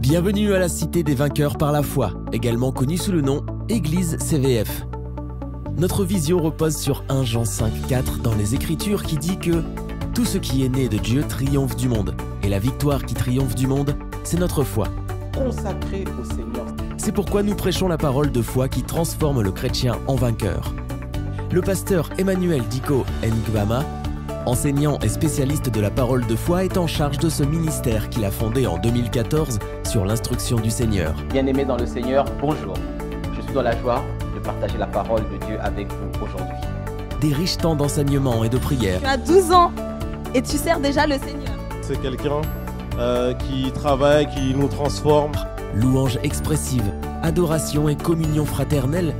Bienvenue à la Cité des Vainqueurs par la foi, également connue sous le nom Église CVF. Notre vision repose sur 1 Jean 5,4 dans les Écritures qui dit que « Tout ce qui est né de Dieu triomphe du monde, et la victoire qui triomphe du monde, c'est notre foi. » Consacré au Seigneur. C'est pourquoi nous prêchons la parole de foi qui transforme le chrétien en vainqueur. Le pasteur Emmanuel Diko Ngwama, enseignant et spécialiste de la parole de foi, est en charge de ce ministère qu'il a fondé en 2014 sur l'instruction du Seigneur. Bien-aimés dans le Seigneur, bonjour. Je suis dans la joie de partager la parole de Dieu avec vous aujourd'hui. Des riches temps d'enseignement et de prière. Tu as 12 ans et tu sers déjà le Seigneur. C'est quelqu'un qui travaille, qui nous transforme. Louanges expressives, adoration et communion fraternelle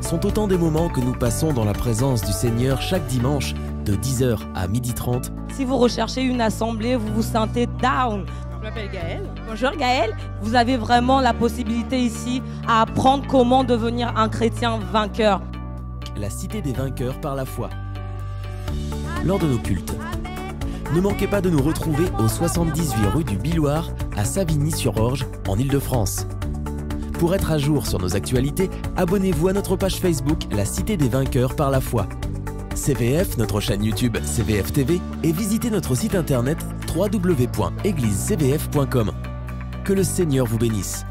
sont autant des moments que nous passons dans la présence du Seigneur chaque dimanche de 10h à 12h30. Si vous recherchez une assemblée, vous vous sentez down. Je m'appelle Gaëlle. Bonjour Gaëlle. Vous avez vraiment la possibilité ici à apprendre comment devenir un chrétien vainqueur. La Cité des Vainqueurs par la foi. Lors de nos cultes, ne manquez pas de nous retrouver au 78 rue du Billoir à Savigny-sur-Orge en Île-de-France. Pour être à jour sur nos actualités, abonnez-vous à notre page Facebook La Cité des Vainqueurs par la foi. CVF, notre chaîne YouTube CVF TV et visitez notre site internet www.eglisecvf.com. Que le Seigneur vous bénisse.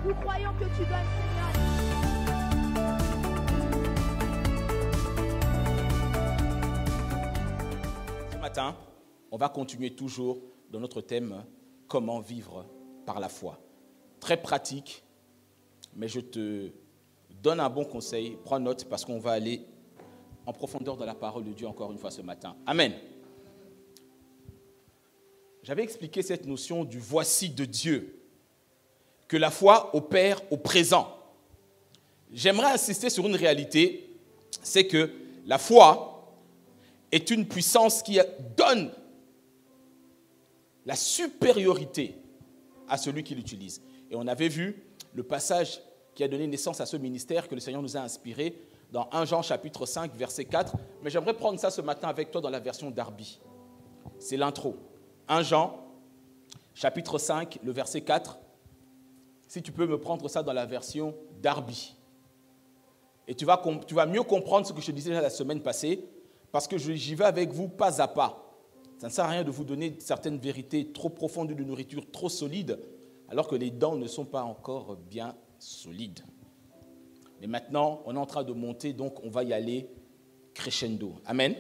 Nous croyons que tu donnes, Seigneur. Ce matin, on va continuer toujours dans notre thème « Comment vivre par la foi ». Très pratique, mais je te donne un bon conseil. Prends note parce qu'on va aller en profondeur dans la parole de Dieu encore une fois ce matin. Amen. J'avais expliqué cette notion du « voici de Dieu », que la foi opère au présent. J'aimerais insister sur une réalité, c'est que la foi est une puissance qui donne la supériorité à celui qui l'utilise. Et on avait vu le passage qui a donné naissance à ce ministère que le Seigneur nous a inspiré dans 1 Jean chapitre 5, verset 4. Mais j'aimerais prendre ça ce matin avec toi dans la version Darby. C'est l'intro. 1 Jean chapitre 5, le verset 4. Si tu peux me prendre ça dans la version Darby. Et tu vas mieux comprendre ce que je disais déjà la semaine passée, parce que j'y vais avec vous pas à pas. Ça ne sert à rien de vous donner certaines vérités trop profondes, de nourriture trop solide, alors que les dents ne sont pas encore bien solides. Mais maintenant, on est en train de monter, donc on va y aller crescendo. Amen.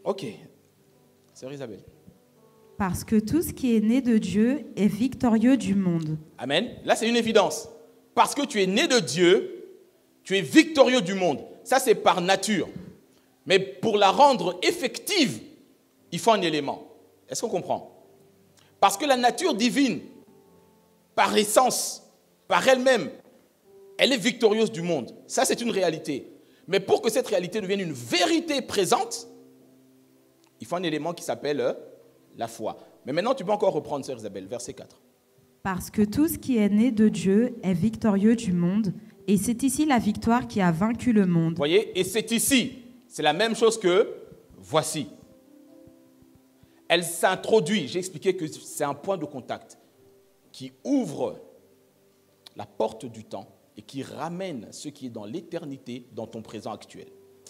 Ok. Sœur Isabelle. Parce que tout ce qui est né de Dieu est victorieux du monde. Amen. Là, c'est une évidence. Parce que tu es né de Dieu, tu es victorieux du monde. Ça, c'est par nature. Mais pour la rendre effective, il faut un élément. Est-ce qu'on comprend? Parce que la nature divine, par essence, par elle-même, elle est victorieuse du monde. Ça, c'est une réalité. Mais pour que cette réalité devienne une vérité présente, il faut un élément qui s'appelle la foi. Mais maintenant, tu peux encore reprendre, sœur Isabelle, verset 4. Parce que tout ce qui est né de Dieu est victorieux du monde, et c'est ici la victoire qui a vaincu le monde. Vous voyez? Et c'est ici. C'est la même chose que voici. Elle s'introduit. J'ai expliqué que c'est un point de contact qui ouvre la porte du temps et qui ramène ce qui est dans l'éternité dans ton présent actuel.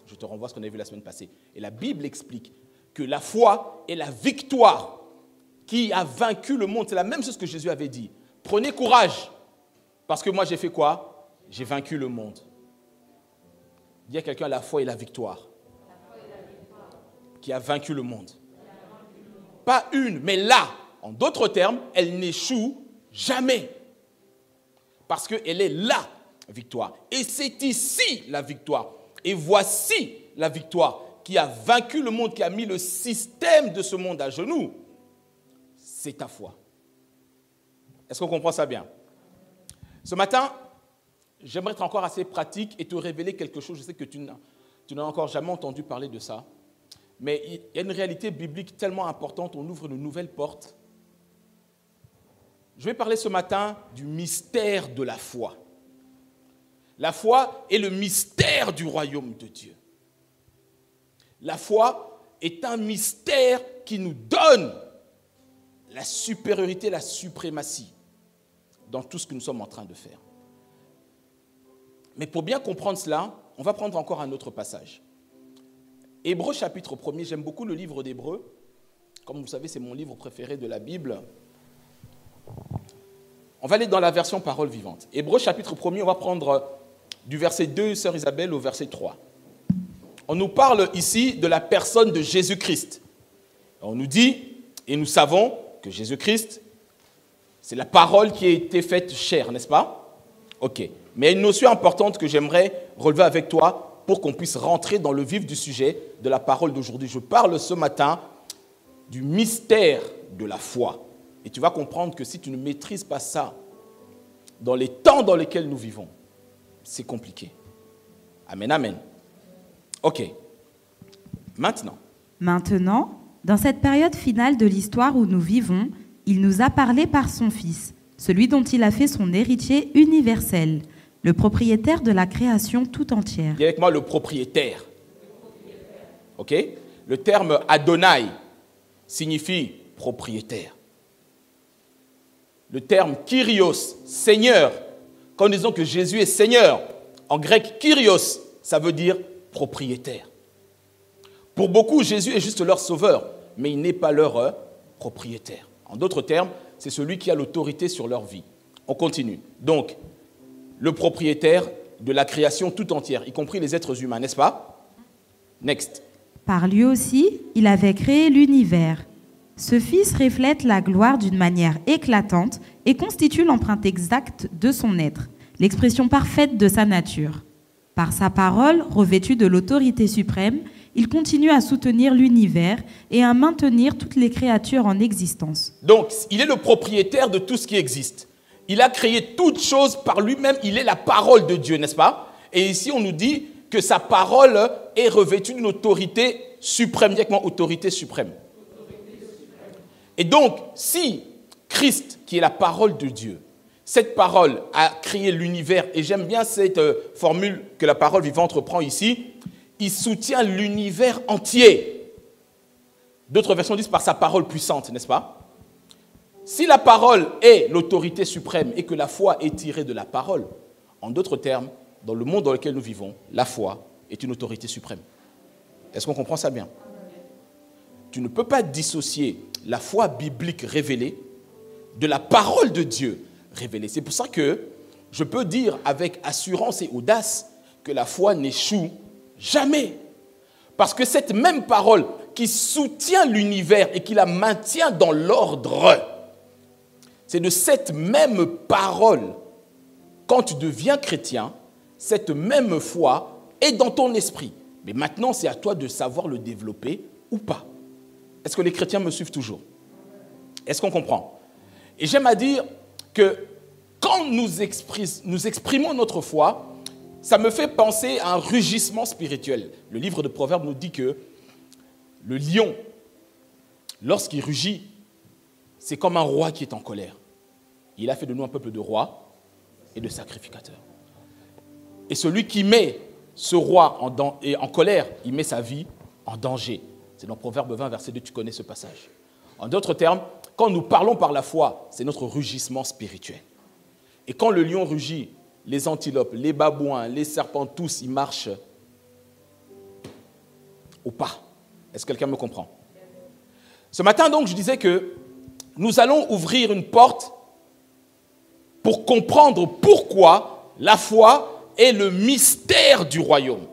Je te renvoie à ce qu'on a vu la semaine passée. Et la Bible explique que la foi est la victoire qui a vaincu le monde. C'est la même chose que Jésus avait dit. Prenez courage, parce que moi j'ai fait quoi? J'ai vaincu le monde. Dis à quelqu'un, la foi est la victoire qui a vaincu le monde. Pas une, mais là, en d'autres termes, elle n'échoue jamais. Parce qu'elle est la victoire. Et c'est ici la victoire. Et voici la victoire qui a vaincu le monde, qui a mis le système de ce monde à genoux. C'est ta foi. Est-ce qu'on comprend ça bien? Ce matin, j'aimerais être encore assez pratique et te révéler quelque chose. Je sais que tu n'as encore jamais entendu parler de ça. Mais il y a une réalité biblique tellement importante, on ouvre une nouvelle porte. Je vais parler ce matin du mystère de la foi. La foi est le mystère du royaume de Dieu. La foi est un mystère qui nous donne la supériorité, la suprématie dans tout ce que nous sommes en train de faire. Mais pour bien comprendre cela, on va prendre encore un autre passage. Hébreux chapitre 1er, j'aime beaucoup le livre d'Hébreux. Comme vous savez, c'est mon livre préféré de la Bible. On va aller dans la version parole vivante. Hébreux chapitre 1er, on va prendre du verset 2, sœur Isabelle, au verset 3. On nous parle ici de la personne de Jésus-Christ. On nous dit, et nous savons que Jésus-Christ, c'est la parole qui a été faite chair, n'est-ce pas? Ok. Mais il y a une notion importante que j'aimerais relever avec toi pour qu'on puisse rentrer dans le vif du sujet de la parole d'aujourd'hui. Je parle ce matin du mystère de la foi. Et tu vas comprendre que si tu ne maîtrises pas ça, dans les temps dans lesquels nous vivons, c'est compliqué. Amen, amen. Ok. Maintenant, dans cette période finale de l'histoire où nous vivons, il nous a parlé par son Fils, celui dont il a fait son héritier universel, le propriétaire de la création tout entière. Dis avec moi le propriétaire. Ok? Le terme Adonai signifie propriétaire. Le terme Kyrios, Seigneur, quand nous disons que Jésus est Seigneur, en grec Kyrios, ça veut dire propriétaire. Pour beaucoup, Jésus est juste leur sauveur, mais il n'est pas leur propriétaire. En d'autres termes, c'est celui qui a l'autorité sur leur vie. On continue. Donc, le propriétaire de la création tout entière, y compris les êtres humains, n'est-ce pas? Next. Par lui aussi, il avait créé l'univers. Ce Fils reflète la gloire d'une manière éclatante et constitue l'empreinte exacte de son être, l'expression parfaite de sa nature. Par sa parole, revêtue de l'autorité suprême, il continue à soutenir l'univers et à maintenir toutes les créatures en existence. Donc, il est le propriétaire de tout ce qui existe. Il a créé toutes choses par lui-même, il est la parole de Dieu, n'est-ce pas? Et ici, on nous dit que sa parole est revêtue d'une autorité suprême, directement autorité suprême. Et donc, si Christ, qui est la parole de Dieu, cette parole a créé l'univers, et j'aime bien cette formule que la parole vivante reprend ici, il soutient l'univers entier. D'autres versions disent par sa parole puissante, n'est-ce pas? Si la parole est l'autorité suprême et que la foi est tirée de la parole, en d'autres termes, dans le monde dans lequel nous vivons, la foi est une autorité suprême. Est-ce qu'on comprend ça bien? Tu ne peux pas dissocier la foi biblique révélée de la parole de Dieu révélée. C'est pour ça que je peux dire avec assurance et audace que la foi n'échoue jamais. Parce que cette même parole qui soutient l'univers et qui la maintient dans l'ordre, c'est de cette même parole, quand tu deviens chrétien, cette même foi est dans ton esprit. Mais maintenant, c'est à toi de savoir le développer ou pas. Est-ce que les chrétiens me suivent toujours? Est-ce qu'on comprend? Et j'aime à dire que quand nous exprimons notre foi, ça me fait penser à un rugissement spirituel. Le livre de Proverbes nous dit que le lion, lorsqu'il rugit, c'est comme un roi qui est en colère. Il a fait de nous un peuple de rois et de sacrificateurs. Et celui qui met ce roi en colère, il met sa vie en danger. C'est dans Proverbe 20, verset 2, tu connais ce passage. En d'autres termes, quand nous parlons par la foi, c'est notre rugissement spirituel. Et quand le lion rugit, les antilopes, les babouins, les serpents, tous, ils marchent au pas. Est-ce que quelqu'un me comprend? Ce matin, donc, je disais que nous allons ouvrir une porte pour comprendre pourquoi la foi est le mystère du royaume.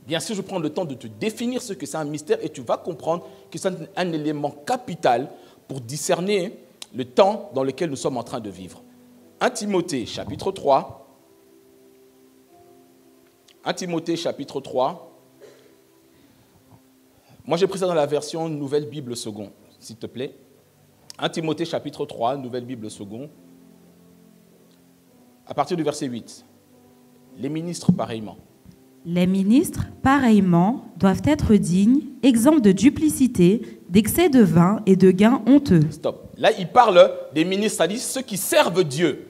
Bien sûr, je prends le temps de te définir ce que c'est un mystère et tu vas comprendre que c'est un élément capital pour discerner le temps dans lequel nous sommes en train de vivre. 1 Timothée, chapitre 3. 1 Timothée, chapitre 3. Moi, j'ai pris ça dans la version Nouvelle Bible Second, s'il te plaît. 1 Timothée, chapitre 3, Nouvelle Bible Second. À partir du verset 8. Les ministres, pareillement. Les ministres, pareillement, doivent être dignes, exempts de duplicité, d'excès de vin et de gains honteux. Stop. Là, il parle des ministres, c'est-à-dire ceux qui servent Dieu.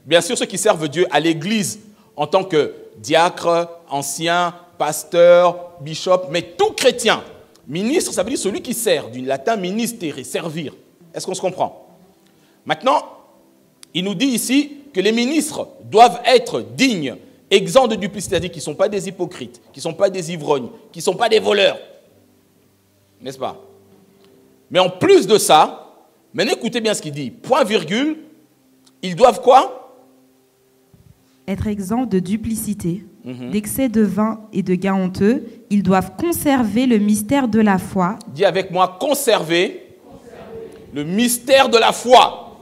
Bien sûr, ceux qui servent Dieu à l'Église en tant que diacres, anciens, pasteur, bishop, mais tout chrétien. Ministre, ça veut dire celui qui sert, du latin ministere, servir. Est-ce qu'on se comprend? Maintenant, il nous dit ici que les ministres doivent être dignes, exempts de duplicité, c'est-à-dire qu'ils ne sont pas des hypocrites, qu'ils ne sont pas des ivrognes, qu'ils ne sont pas des voleurs. N'est-ce pas? Mais en plus de ça, maintenant écoutez bien ce qu'il dit, point virgule, ils doivent quoi? Être exempts de duplicité, d'excès de vin et de gain honteux. Ils doivent conserver le mystère de la foi. Dis avec moi, conserver le mystère de la foi.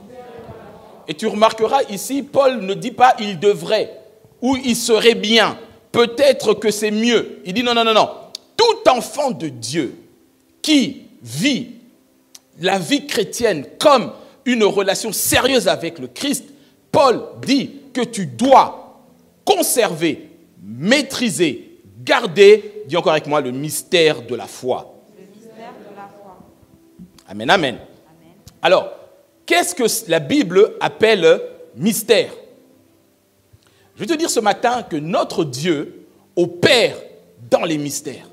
Et tu remarqueras ici, Paul ne dit pas « il devrait » ou « il serait bien ». Peut-être que c'est mieux. Il dit non, non, non, non. Tout enfant de Dieu qui vit la vie chrétienne comme une relation sérieuse avec le Christ, Paul dit que tu dois conserver, maîtriser, garder, dis encore avec moi, le mystère de la foi. Le mystère de la foi. Amen, amen. Alors, qu'est-ce que la Bible appelle mystère? Je vais te dire ce matin que notre Dieu opère dans les mystères.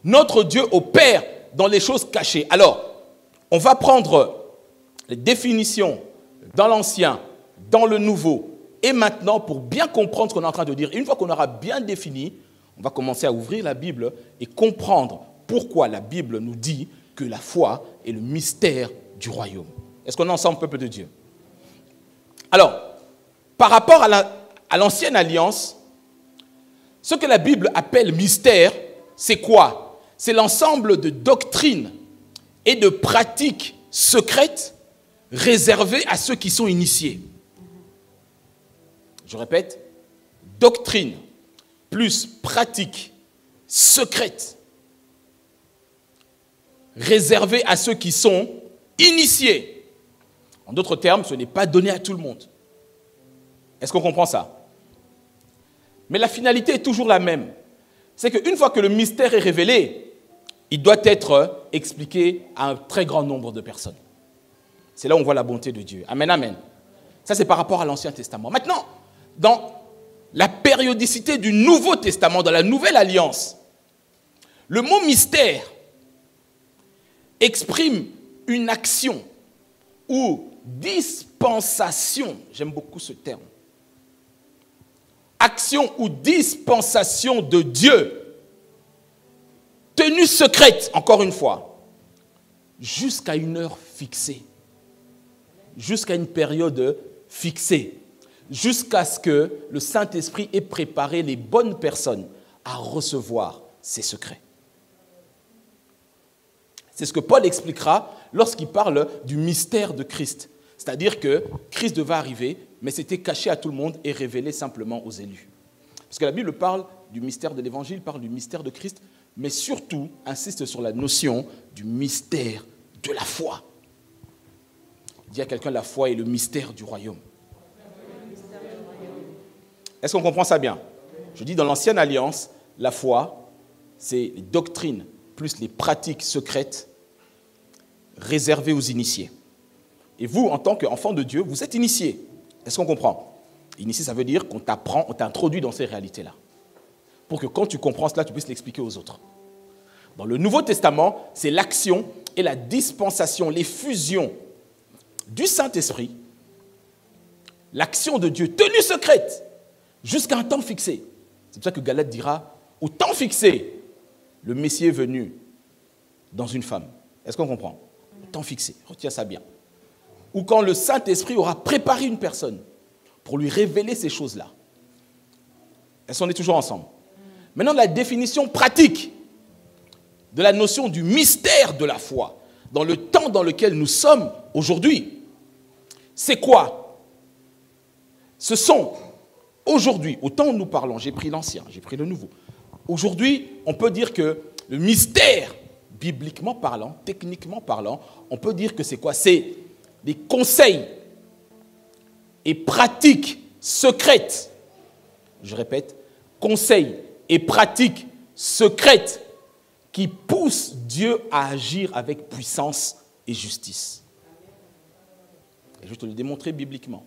Notre Dieu opère dans les choses cachées. Alors, on va prendre les définitions dans l'Ancien, dans le Nouveau, et maintenant, pour bien comprendre ce qu'on est en train de dire, et une fois qu'on aura bien défini, on va commencer à ouvrir la Bible et comprendre pourquoi la Bible nous dit que la foi est le mystère du royaume. Est-ce qu'on est ensemble, peuple de Dieu? Alors, par rapport à l'ancienne alliance, ce que la Bible appelle mystère, c'est quoi? C'est l'ensemble de doctrines et de pratiques secrètes réservées à ceux qui sont initiés. Je répète, doctrine plus pratique secrète réservée à ceux qui sont initiés. En d'autres termes, ce n'est pas donné à tout le monde. Est-ce qu'on comprend ça? Mais la finalité est toujours la même. C'est qu'une fois que le mystère est révélé, il doit être expliqué à un très grand nombre de personnes. C'est là où on voit la bonté de Dieu. Amen, amen. Ça, c'est par rapport à l'Ancien Testament. Maintenant, dans la périodicité du Nouveau Testament, dans la Nouvelle Alliance, le mot mystère exprime une action ou dispensation. J'aime beaucoup ce terme. Action ou dispensation de Dieu, tenue secrète, encore une fois, jusqu'à une heure fixée, jusqu'à une période fixée, jusqu'à ce que le Saint-Esprit ait préparé les bonnes personnes à recevoir ces secrets. C'est ce que Paul expliquera lorsqu'il parle du mystère de Christ. C'est-à-dire que Christ devait arriver, mais c'était caché à tout le monde et révélé simplement aux élus. Parce que la Bible parle du mystère de l'Évangile, parle du mystère de Christ, mais surtout insiste sur la notion du mystère de la foi. Dis à quelqu'un, la foi est le mystère du royaume. Est-ce qu'on comprend ça bien? Je dis dans l'Ancienne Alliance, la foi, c'est les doctrines plus les pratiques secrètes réservées aux initiés. Et vous, en tant qu'enfant de Dieu, vous êtes initié. Est-ce qu'on comprend? Initié, ça veut dire qu'on t'apprend, on t'introduit dans ces réalités-là. Pour que quand tu comprends cela, tu puisses l'expliquer aux autres. Dans le Nouveau Testament, c'est l'action et la dispensation, l'effusion du Saint-Esprit, l'action de Dieu tenue secrète jusqu'à un temps fixé. C'est pour ça que Galate dira, au temps fixé, le Messie est venu dans une femme. Est-ce qu'on comprend? Au temps fixé, retiens ça bien. Ou quand le Saint-Esprit aura préparé une personne pour lui révéler ces choses-là. Est-ce qu'on est toujours ensemble? Maintenant, la définition pratique de la notion du mystère de la foi, dans le temps dans lequel nous sommes aujourd'hui, c'est quoi? Ce sont, aujourd'hui, au temps où nous parlons, j'ai pris l'ancien, j'ai pris le nouveau. Aujourd'hui, on peut dire que le mystère, bibliquement parlant, techniquement parlant, on peut dire que c'est quoi? C'est des conseils et pratiques secrètes. Je répète, conseils et pratiques secrètes qui poussent Dieu à agir avec puissance et justice. Et je vais te le démontrer bibliquement.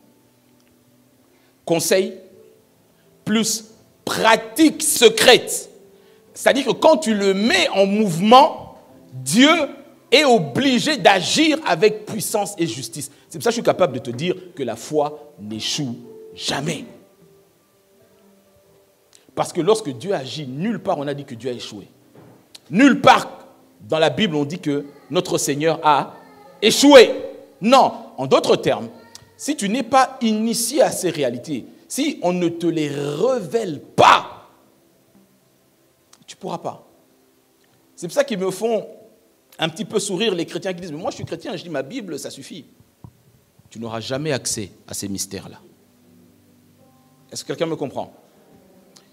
Conseils plus pratique secrète. C'est-à-dire que quand tu le mets en mouvement, Dieu est obligé d'agir avec puissance et justice. C'est pour ça que je suis capable de te dire que la foi n'échoue jamais. Parce que lorsque Dieu agit, nulle part on a dit que Dieu a échoué. Nulle part dans la Bible on dit que notre Seigneur a échoué. Non, en d'autres termes, si tu n'es pas initié à ces réalités, si on ne te les révèle pas, tu ne pourras pas. C'est pour ça qu'ils me font un petit peu sourire les chrétiens qui disent « Mais moi je suis chrétien, je lis ma Bible, ça suffit. » Tu n'auras jamais accès à ces mystères-là. Est-ce que quelqu'un me comprend?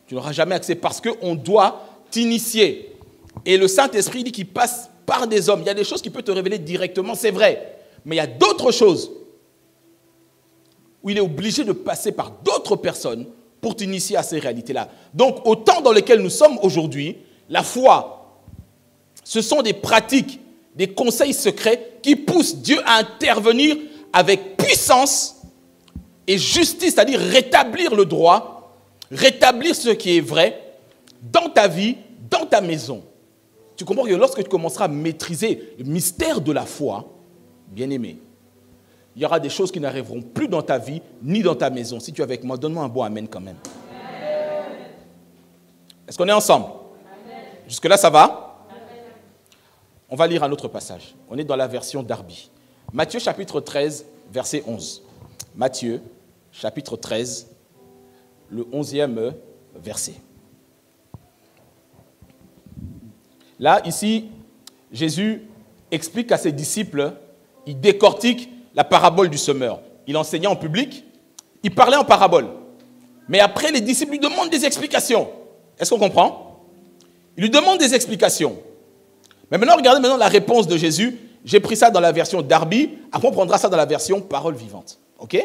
Tu n'auras jamais accès parce qu'on doit t'initier. Et le Saint-Esprit dit qu'il passe par des hommes. Il y a des choses qu'il peut te révéler directement, c'est vrai. Mais il y a d'autres choses où il est obligé de passer par d'autres personnes pour t'initier à ces réalités-là. Donc, au temps dans lequel nous sommes aujourd'hui, la foi, ce sont des pratiques, des conseils secrets qui poussent Dieu à intervenir avec puissance et justice, c'est-à-dire rétablir le droit, rétablir ce qui est vrai dans ta vie, dans ta maison. Tu comprends que lorsque tu commenceras à maîtriser le mystère de la foi, bien-aimé, il y aura des choses qui n'arriveront plus dans ta vie, ni dans ta maison. Si tu es avec moi, donne-moi un bon amen quand même. Amen. Est-ce qu'on est ensemble? Jusque-là, ça va? Amen. On va lire un autre passage. On est dans la version Darby. Matthieu chapitre 13, verset 11. Matthieu chapitre 13, le 11e verset. Là, ici, Jésus explique à ses disciples, il décortique la parabole du semeur. Il enseignait en public, il parlait en parabole. Mais après, les disciples lui demandent des explications. Est-ce qu'on comprend? Ils lui demandent des explications. Mais maintenant, regardez maintenant la réponse de Jésus. J'ai pris ça dans la version Darby. Après, on prendra ça dans la version parole vivante. OK?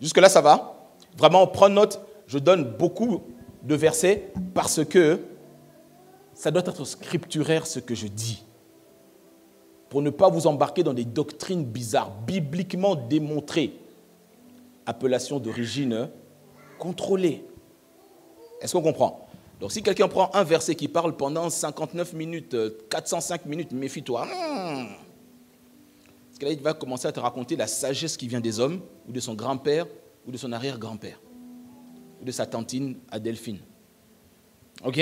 Jusque-là, ça va? Vraiment, prends note. Je donne beaucoup de versets parce que ça doit être scripturaire ce que je dis. Pour ne pas vous embarquer dans des doctrines bizarres, bibliquement démontrées. Appellation d'origine contrôlée. Est-ce qu'on comprend? Donc si quelqu'un prend un verset qui parle pendant 59 minutes, 405 minutes, méfie-toi. Parce que là, il va commencer à te raconter la sagesse qui vient des hommes, ou de son grand-père, ou de son arrière-grand-père, ou de sa tantine Adelphine. OK?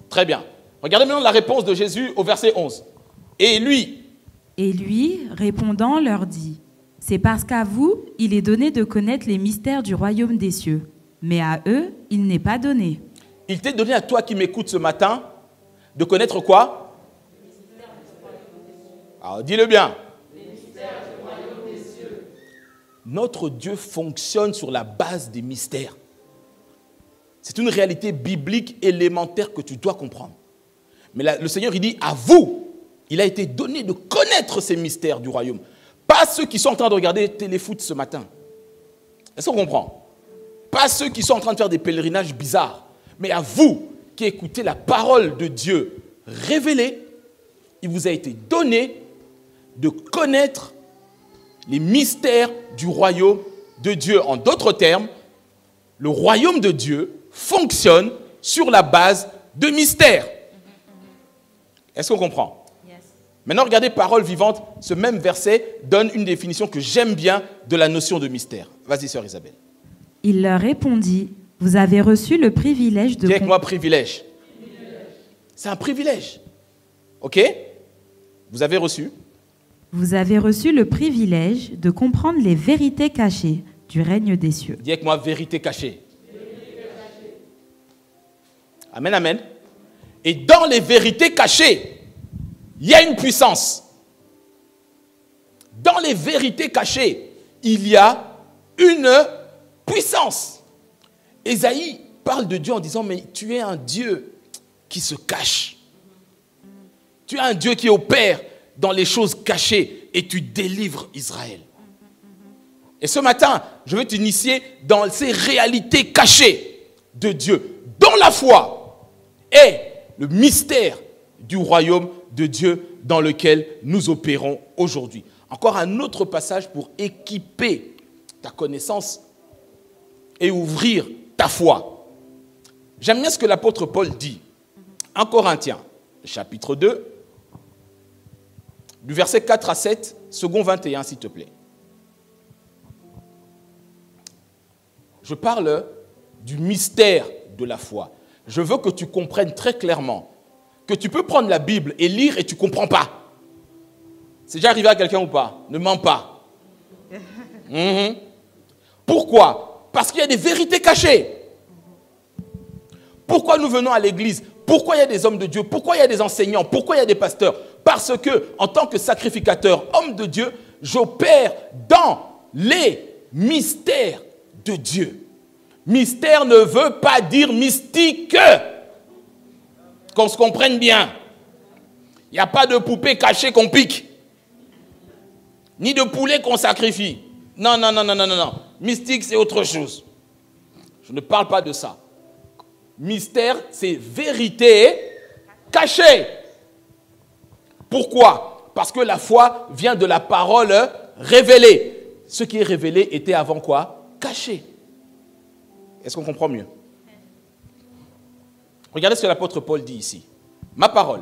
Très bien. Regardez maintenant la réponse de Jésus au verset 11. Et lui, répondant, leur dit, « C'est parce qu'à vous, il est donné de connaître les mystères du royaume des cieux, mais à eux, il n'est pas donné. » Il t'est donné à toi qui m'écoutes ce matin de connaître quoi? Alors, dis-le bien. Les mystères du royaume des cieux. Notre Dieu fonctionne sur la base des mystères. C'est une réalité biblique élémentaire que tu dois comprendre. Mais là, le Seigneur, il dit, à vous, il a été donné de connaître ces mystères du royaume. Pas ceux qui sont en train de regarder téléfoot ce matin. Est-ce qu'on comprend? Pas ceux qui sont en train de faire des pèlerinages bizarres. Mais à vous qui écoutez la parole de Dieu révélée, il vous a été donné de connaître les mystères du royaume de Dieu. En d'autres termes, le royaume de Dieu fonctionne sur la base de mystères. Est-ce qu'on comprend? Yes. Maintenant, regardez parole vivante. Ce même verset donne une définition que j'aime bien de la notion de mystère. Vas-y, sœur Isabelle. Il leur répondit, « Vous avez reçu le privilège de... » Dis avec moi, privilège. C'est un privilège. OK? Vous avez reçu? Vous avez reçu le privilège de comprendre les vérités cachées du règne des cieux. Dis avec moi, vérité cachée. Amen, amen. Et dans les vérités cachées, il y a une puissance. Dans les vérités cachées, il y a une puissance. Ésaïe parle de Dieu en disant, mais tu es un Dieu qui se cache. Tu es un Dieu qui opère dans les choses cachées et tu délivres Israël. Et ce matin, je veux t'initier dans ces réalités cachées de Dieu, dans la foi et le mystère du royaume de Dieu dans lequel nous opérons aujourd'hui. Encore un autre passage pour équiper ta connaissance et ouvrir ta foi. J'aime bien ce que l'apôtre Paul dit. En Corinthiens, chapitre 2, du verset 4 à 7, second 21, s'il te plaît. Je parle du mystère de la foi. Je veux que tu comprennes très clairement que tu peux prendre la Bible et lire et tu ne comprends pas. C'est déjà arrivé à quelqu'un ou pas? Ne mens pas. Pourquoi? Parce qu'il y a des vérités cachées. Pourquoi nous venons à l'église? Pourquoi il y a des hommes de Dieu? Pourquoi il y a des enseignants? Pourquoi il y a des pasteurs? Parce que, en tant que sacrificateur, homme de Dieu, j'opère dans les mystères de Dieu. Mystère ne veut pas dire mystique. Qu'on se comprenne bien. Il n'y a pas de poupée cachée qu'on pique. Ni de poulet qu'on sacrifie. Non, non, non, non, non, non. Mystique, c'est autre chose. Je ne parle pas de ça. Mystère, c'est vérité cachée. Pourquoi? Parce que la foi vient de la parole révélée. Ce qui est révélé était avant quoi? Caché. Est-ce qu'on comprend mieux? Regardez ce que l'apôtre Paul dit ici. Ma parole.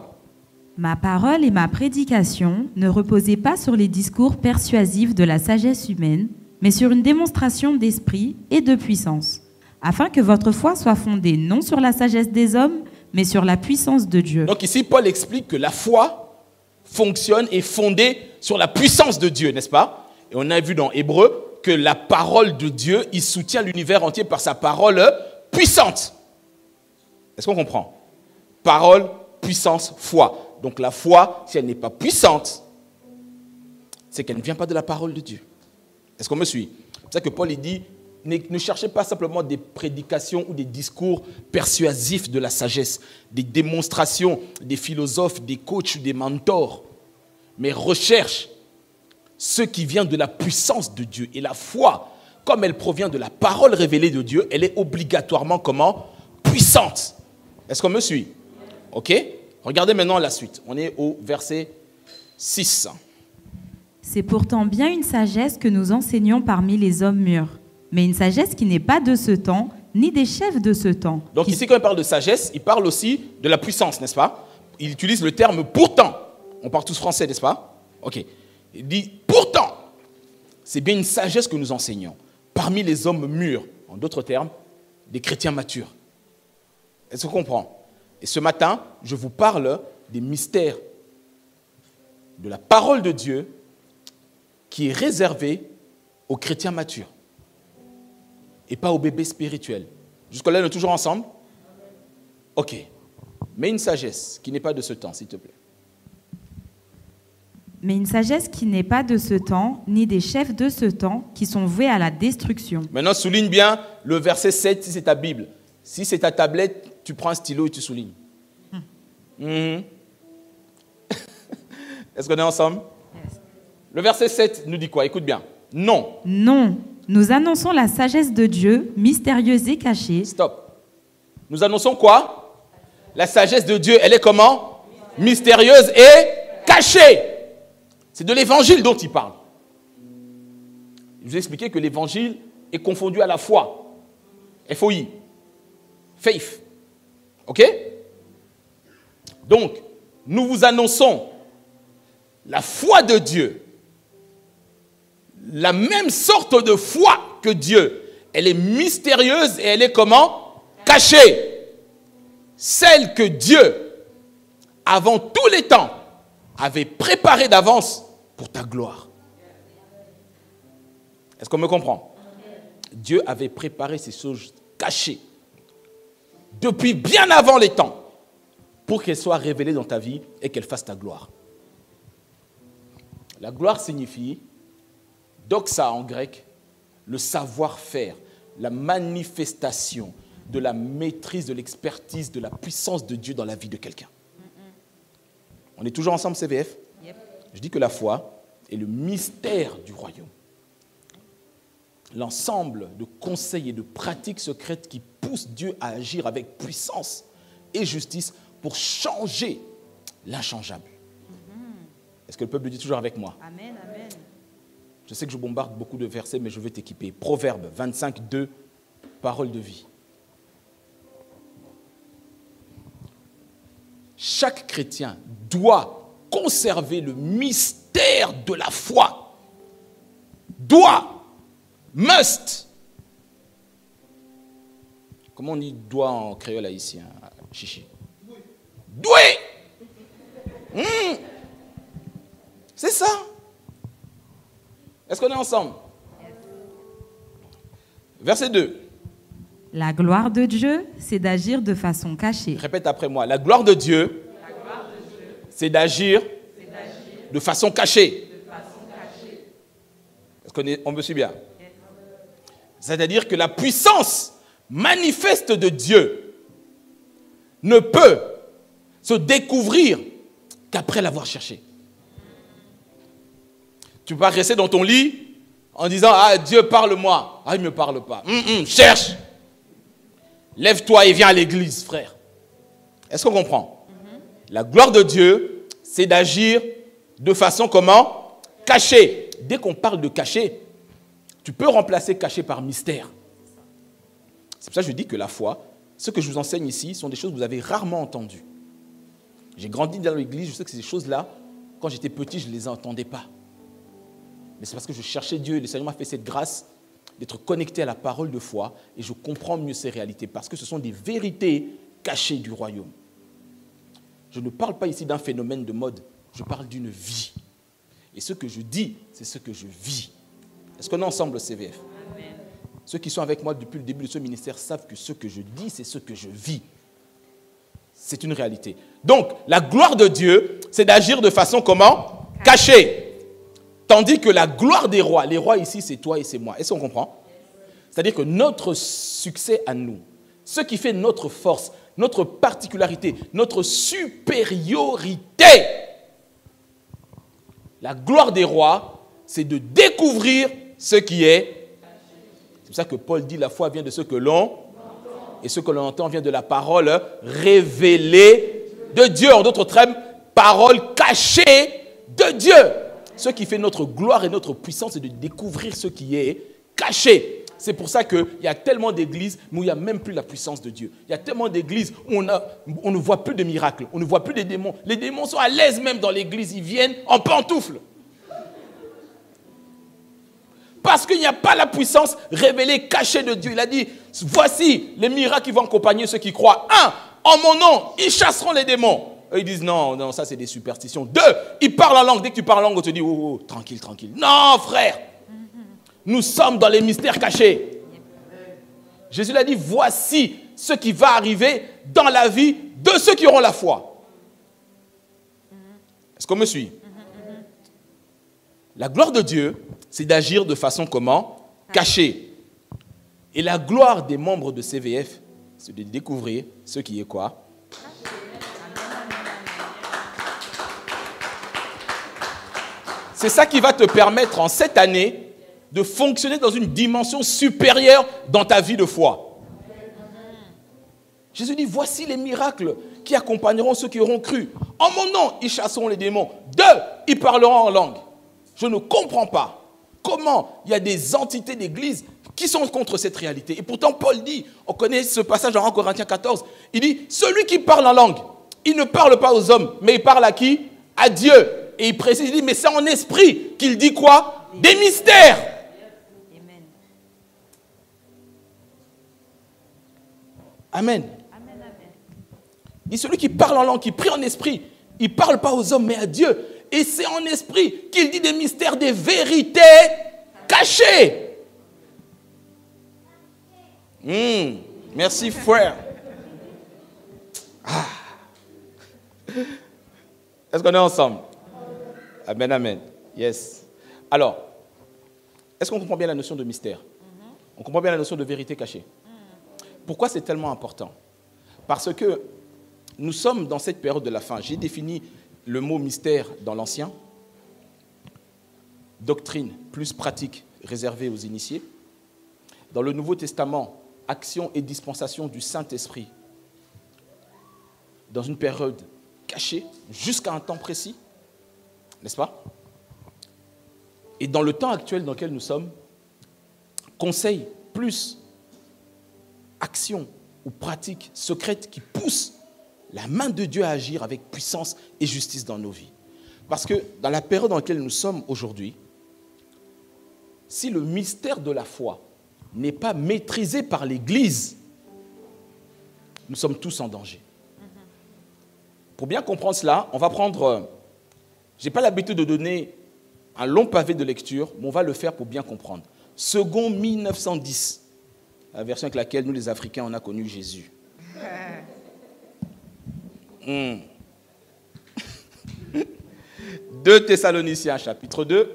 Ma parole et ma prédication ne reposaient pas sur les discours persuasifs de la sagesse humaine, mais sur une démonstration d'esprit et de puissance, afin que votre foi soit fondée non sur la sagesse des hommes, mais sur la puissance de Dieu. Donc ici, Paul explique que la foi fonctionne et est fondée sur la puissance de Dieu, n'est-ce pas? Et on a vu dans Hébreux que la parole de Dieu, il soutient l'univers entier par sa parole puissante. Est-ce qu'on comprend? Parole, puissance, foi. Donc la foi, si elle n'est pas puissante, c'est qu'elle ne vient pas de la parole de Dieu. Est-ce qu'on me suit? C'est pour ça que Paul il dit, ne cherchez pas simplement des prédications ou des discours persuasifs de la sagesse, des démonstrations des philosophes, des coachs, des mentors, mais recherche ce qui vient de la puissance de Dieu. Et la foi, comme elle provient de la parole révélée de Dieu, elle est obligatoirement comment? Puissante. Est-ce qu'on me suit? Ok? Regardez maintenant la suite. On est au verset 6. C'est pourtant bien une sagesse que nous enseignons parmi les hommes mûrs, mais une sagesse qui n'est pas de ce temps, ni des chefs de ce temps. Donc ici, quand il parle de sagesse, il parle aussi de la puissance, n'est-ce pas? Il utilise le terme « pourtant ». On parle tous français, n'est-ce pas? Ok. Il dit « pourtant ». C'est bien une sagesse que nous enseignons parmi les hommes mûrs. En d'autres termes, des chrétiens matures. Est-ce qu'on comprend? Et ce matin, je vous parle des mystères de la parole de Dieu qui est réservée aux chrétiens matures et pas aux bébés spirituels. Jusque-là, on est toujours ensemble? Ok. Mais une sagesse qui n'est pas de ce temps, s'il te plaît. Mais une sagesse qui n'est pas de ce temps, ni des chefs de ce temps, qui sont voués à la destruction. Maintenant, souligne bien le verset 7 si c'est ta Bible. Si c'est ta tablette, tu prends un stylo et tu soulignes. Est-ce qu'on est ensemble? Yes. Le verset 7 nous dit quoi? Écoute bien. Non. Non. Nous annonçons la sagesse de Dieu, mystérieuse et cachée. Stop. Nous annonçons quoi? La sagesse de Dieu, elle est comment? Mystérieuse et cachée. C'est de l'évangile dont il parle. Je vous ai expliqué que l'évangile est confondu à la foi. F-O-I. Faith. Ok? Donc, nous vous annonçons la foi de Dieu. La même sorte de foi que Dieu. Elle est mystérieuse et elle est comment? Cachée. Celle que Dieu, avant tous les temps, avait préparée d'avance pour ta gloire. Est-ce qu'on me comprend? Dieu avait préparé ces choses cachées depuis bien avant les temps pour qu'elles soient révélées dans ta vie et qu'elles fassent ta gloire. La gloire signifie, doxa en grec, le savoir-faire, la manifestation de la maîtrise, de l'expertise, de la puissance de Dieu dans la vie de quelqu'un. On est toujours ensemble, CVF? Yep. Je dis que la foi est le mystère du royaume. L'ensemble de conseils et de pratiques secrètes qui poussent Dieu à agir avec puissance et justice pour changer l'inchangeable. Est-ce que le peuple dit toujours avec moi? Amen, amen. Je sais que je bombarde beaucoup de versets, mais je vais t'équiper. Proverbe 25, 2, parole de vie. chaque chrétien doit conserver le mystère de la foi. Doit, must. Comment on dit doit en créole haïtien, chichi? Doué. C'est ça. Est-ce qu'on est ensemble? Verset 2. La gloire de Dieu, c'est d'agir de façon cachée. Répète après moi. La gloire de Dieu, c'est d'agir de façon cachée. Est-ce qu'on me suit bien? C'est-à-dire que la puissance manifeste de Dieu ne peut se découvrir qu'après l'avoir cherché. Tu peux pas rester dans ton lit en disant « Ah, Dieu, parle-moi. » Ah, il ne me parle pas. Cherche. Lève-toi et viens à l'église, frère. Est-ce qu'on comprend? La gloire de Dieu, c'est d'agir de façon comment? Cachée. Dès qu'on parle de caché, tu peux remplacer caché par mystère. C'est pour ça que je dis que la foi, ce que je vous enseigne ici, sont des choses que vous avez rarement entendues. J'ai grandi dans l'église, je sais que ces choses-là, quand j'étais petit, je ne les entendais pas. Mais c'est parce que je cherchais Dieu et le Seigneur m'a fait cette grâce d'être connecté à la parole de foi et je comprends mieux ces réalités parce que ce sont des vérités cachées du royaume. Je ne parle pas ici d'un phénomène de mode, je parle d'une vie. Et ce que je dis, c'est ce que je vis. Est-ce qu'on est ensemble au CVF? Amen. Ceux qui sont avec moi depuis le début de ce ministère savent que ce que je dis, c'est ce que je vis. C'est une réalité. Donc, la gloire de Dieu, c'est d'agir de façon comment? Cachée. Tandis que la gloire des rois, les rois ici, c'est toi et c'est moi. Est-ce qu'on comprend? C'est-à-dire que notre succès à nous, ce qui fait notre force, notre particularité, notre supériorité, la gloire des rois, c'est de découvrir ce qui est. C'est pour ça que Paul dit la foi vient de ce que l'on et ce que l'on entend vient de la parole révélée de Dieu. En d'autres termes, parole cachée de Dieu. Ce qui fait notre gloire et notre puissance, c'est de découvrir ce qui est caché. C'est pour ça qu'il y a tellement d'églises où il n'y a même plus la puissance de Dieu. Il y a tellement d'églises où on ne voit plus de miracles, on ne voit plus des démons. Les démons sont à l'aise même dans l'église, ils viennent en pantoufles. Parce qu'il n'y a pas la puissance révélée, cachée de Dieu. Il a dit, voici les miracles qui vont accompagner ceux qui croient. 1, en mon nom, ils chasseront les démons. Eux, ils disent, non, ça c'est des superstitions. 2, ils parlent en langue. Dès que tu parles en langue, on te dit, oh, tranquille. Non, frère. Nous sommes dans les mystères cachés. Jésus l'a dit, voici ce qui va arriver dans la vie de ceux qui auront la foi. Est-ce qu'on me suit? La gloire de Dieu, c'est d'agir de façon comment? Cachée. Et la gloire des membres de CVF, c'est de découvrir ce qui est quoi? C'est ça qui va te permettre en cette année de fonctionner dans une dimension supérieure dans ta vie de foi. Jésus dit, voici les miracles qui accompagneront ceux qui auront cru. En mon nom, ils chasseront les démons. 2, ils parleront en langue. Je ne comprends pas comment il y a des entités d'église qui sont contre cette réalité. Et pourtant, Paul dit, on connaît ce passage dans 1 Corinthiens 14, il dit, celui qui parle en langue, il ne parle pas aux hommes, mais il parle à qui? À Dieu. Et il précise, il dit, mais c'est en esprit qu'il dit quoi? Des mystères. Amen. Il dit, celui qui parle en langue, qui prie en esprit, il ne parle pas aux hommes, mais à Dieu. Et c'est en esprit qu'il dit des mystères, des vérités cachées. Merci, frère. Est-ce qu'on est ensemble? Amen, amen. Yes. Alors, est-ce qu'on comprend bien la notion de mystère? On comprend bien la notion de vérité cachée. Pourquoi c'est tellement important? Parce que nous sommes dans cette période de la fin. J'ai défini le mot mystère dans l'Ancien. Doctrine plus pratique réservée aux initiés. Dans le Nouveau Testament, action et dispensation du Saint-Esprit. Dans une période cachée, jusqu'à un temps précis. N'est-ce pas? Et dans le temps actuel dans lequel nous sommes, conseil plus action ou pratique secrète qui pousse la main de Dieu à agir avec puissance et justice dans nos vies. Parce que dans la période dans laquelle nous sommes aujourd'hui, si le mystère de la foi n'est pas maîtrisé par l'Église, nous sommes tous en danger. Pour bien comprendre cela, on va prendre... je n'ai pas l'habitude de donner un long pavé de lecture, mais on va le faire pour bien comprendre. Second 1910, la version avec laquelle nous, les Africains, on a connu Jésus. 2 Thessaloniciens, chapitre 2.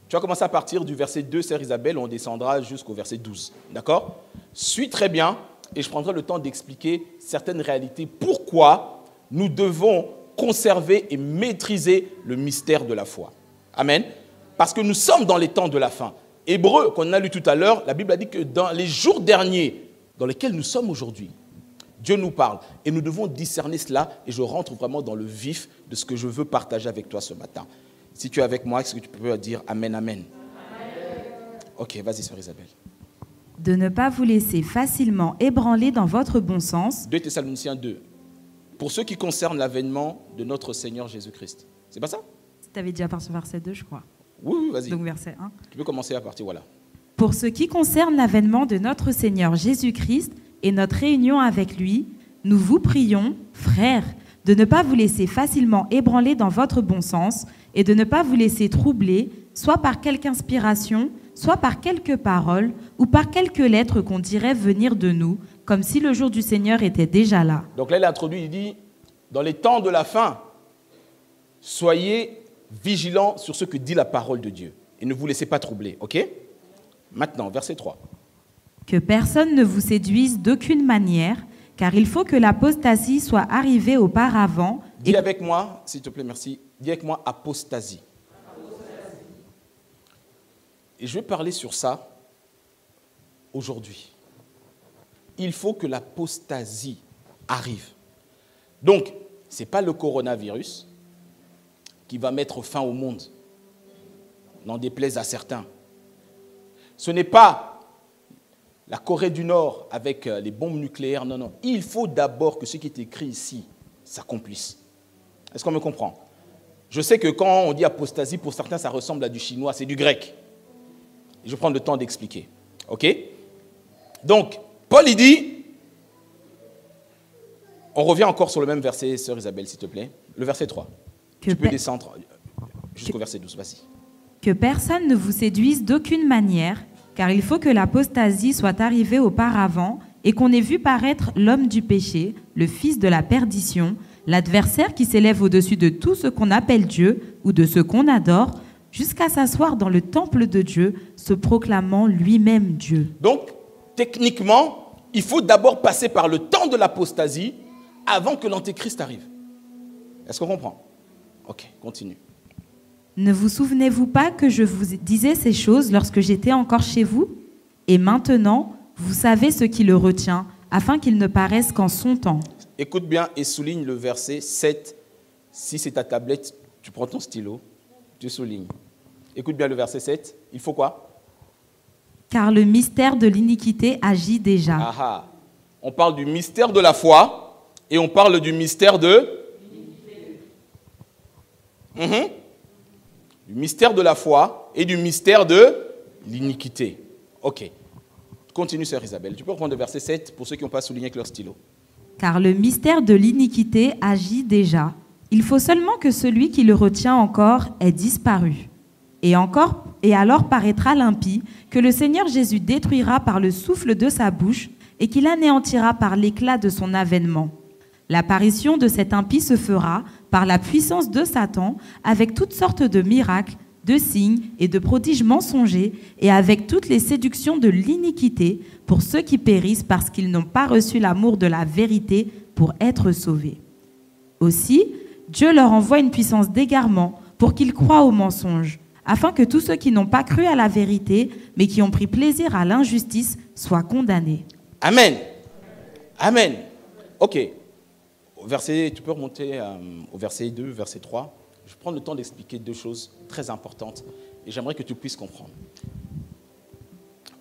Tu vas commencer à partir du verset 2, sœur Isabelle, on descendra jusqu'au verset 12. D'accord? Suis très bien et je prendrai le temps d'expliquer certaines réalités. Pourquoi nous devons conserver et maîtriser le mystère de la foi. Amen. Parce que nous sommes dans les temps de la fin. Hébreux, qu'on a lu tout à l'heure, la Bible a dit que dans les jours derniers dans lesquels nous sommes aujourd'hui, Dieu nous parle et nous devons discerner cela et je rentre vraiment dans le vif de ce que je veux partager avec toi ce matin. Si tu es avec moi, est-ce que tu peux dire Amen, Amen? Amen. Ok, vas-y, sœur Isabelle. De ne pas vous laisser facilement ébranler dans votre bon sens. 2 Thessaloniciens 2. Pour ce qui concerne l'avènement de notre Seigneur Jésus-Christ. C'est pas ça? Tu avais déjà parti au verset 2, je crois. Oui, vas-y. Donc verset 1. Tu peux commencer à partir, voilà. Pour ce qui concerne l'avènement de notre Seigneur Jésus-Christ et notre réunion avec lui, nous vous prions, frères, de ne pas vous laisser facilement ébranler dans votre bon sens et de ne pas vous laisser troubler, soit par quelque inspiration, soit par quelques paroles ou par quelques lettres qu'on dirait venir de nous, comme si le jour du Seigneur était déjà là. Donc là, il a introduit, il dit, dans les temps de la fin, soyez vigilants sur ce que dit la parole de Dieu et ne vous laissez pas troubler, ok? Maintenant, verset 3. Que personne ne vous séduise d'aucune manière, car il faut que l'apostasie soit arrivée auparavant. Dis avec moi, s'il te plaît, merci. Dis avec moi, apostasie. Et je vais parler sur ça aujourd'hui. Il faut que l'apostasie arrive. Donc, ce n'est pas le coronavirus qui va mettre fin au monde, n'en déplaise à certains. Ce n'est pas la Corée du Nord avec les bombes nucléaires, non, non. Il faut d'abord que ce qui est écrit ici s'accomplisse. Est-ce qu'on me comprend? Je sais que quand on dit apostasie, pour certains, ça ressemble à du chinois, c'est du grec. Et je vais prendre le temps d'expliquer. OK? Donc, Paul, il dit, on revient encore sur le même verset, sœur Isabelle, s'il te plaît. Le verset 3. Tu peux descendre jusqu'au verset 12, vas-y. Que personne ne vous séduise d'aucune manière, car il faut que l'apostasie soit arrivée auparavant et qu'on ait vu paraître l'homme du péché, le fils de la perdition, l'adversaire qui s'élève au-dessus de tout ce qu'on appelle Dieu ou de ce qu'on adore, jusqu'à s'asseoir dans le temple de Dieu, se proclamant lui-même Dieu. Donc, techniquement, il faut d'abord passer par le temps de l'apostasie avant que l'antéchrist arrive. Est-ce qu'on comprend? Ok, continue. Ne vous souvenez-vous pas que je vous disais ces choses lorsque j'étais encore chez vous? Et maintenant, vous savez ce qui le retient, afin qu'il ne paraisse qu'en son temps. Écoute bien et souligne le verset 7. Si c'est ta tablette, tu prends ton stylo, tu soulignes. Écoute bien le verset 7. Il faut quoi? Car le mystère de l'iniquité agit déjà. Ah ah. On parle du mystère de la foi et on parle du mystère de... Du mystère de la foi et du mystère de l'iniquité. Ok. Continue, sœur Isabelle. Tu peux reprendre le verset 7 pour ceux qui n'ont pas souligné avec leur stylo. Car le mystère de l'iniquité agit déjà. Il faut seulement que celui qui le retient encore ait disparu. Et alors paraîtra l'impie, que le Seigneur Jésus détruira par le souffle de sa bouche et qu'il anéantira par l'éclat de son avènement. L'apparition de cet impie se fera par la puissance de Satan, avec toutes sortes de miracles, de signes et de prodiges mensongers, et avec toutes les séductions de l'iniquité pour ceux qui périssent parce qu'ils n'ont pas reçu l'amour de la vérité pour être sauvés. Aussi, Dieu leur envoie une puissance d'égarement pour qu'ils croient aux mensonges, afin que tous ceux qui n'ont pas cru à la vérité, mais qui ont pris plaisir à l'injustice, soient condamnés. Amen. Amen. Ok. Tu peux remonter au verset 2, verset 3. Je vais prendre le temps d'expliquer deux choses très importantes et j'aimerais que tu puisses comprendre.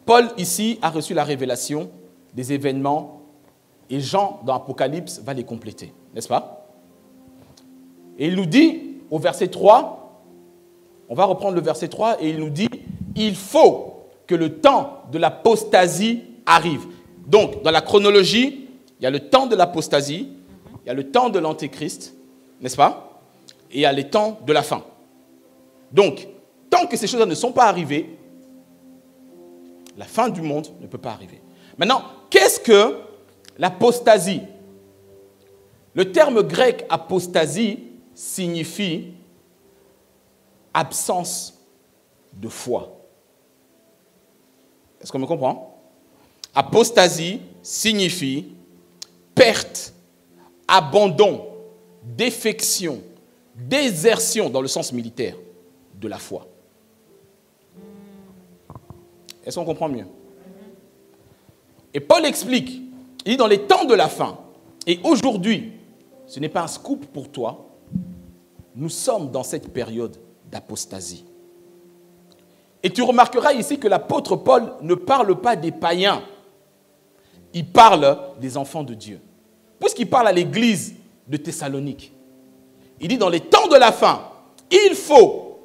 Paul, ici, a reçu la révélation des événements Et Jean, dans Apocalypse, va les compléter, n'est-ce pas? Et il nous dit, au verset 3, on va reprendre le verset 3, et il nous dit, il faut que le temps de l'apostasie arrive. Donc, dans la chronologie, il y a le temps de l'apostasie, il y a le temps de l'antéchrist, n'est-ce pas? Et il y a les temps de la fin. Donc, tant que ces choses-là ne sont pas arrivées, la fin du monde ne peut pas arriver. Maintenant, qu'est-ce que l'apostasie? Le terme grec apostasie signifie absence de foi. Est-ce qu'on me comprend? Apostasie signifie perte, abandon, défection, désertion dans le sens militaire de la foi. Est-ce qu'on comprend mieux? Et Paul explique, il dit dans les temps de la fin, et aujourd'hui, ce n'est pas un scoop pour toi, nous sommes dans cette période d'apostasie. Et tu remarqueras ici que l'apôtre Paul ne parle pas des païens, il parle des enfants de Dieu. Puisqu'il parle à l'église de Thessalonique, il dit dans les temps de la fin, il faut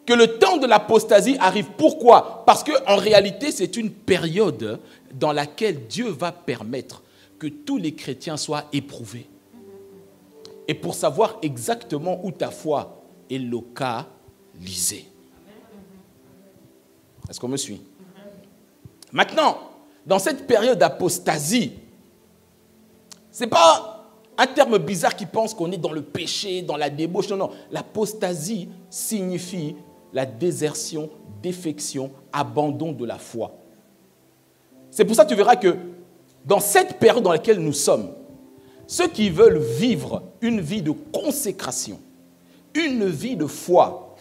que le temps de l'apostasie arrive. Pourquoi? Parce qu'en réalité, c'est une période dans laquelle Dieu va permettre que tous les chrétiens soient éprouvés. Et pour savoir exactement où ta foi est localisée. Est-ce qu'on me suit? Maintenant, dans cette période d'apostasie, ce n'est pas un terme bizarre qui pense qu'on est dans le péché, dans la débauche. Non, non. L'apostasie signifie la désertion, défection, abandon de la foi. C'est pour ça que tu verras que dans cette période dans laquelle nous sommes, ceux qui veulent vivre une vie de consécration, une vie de foi,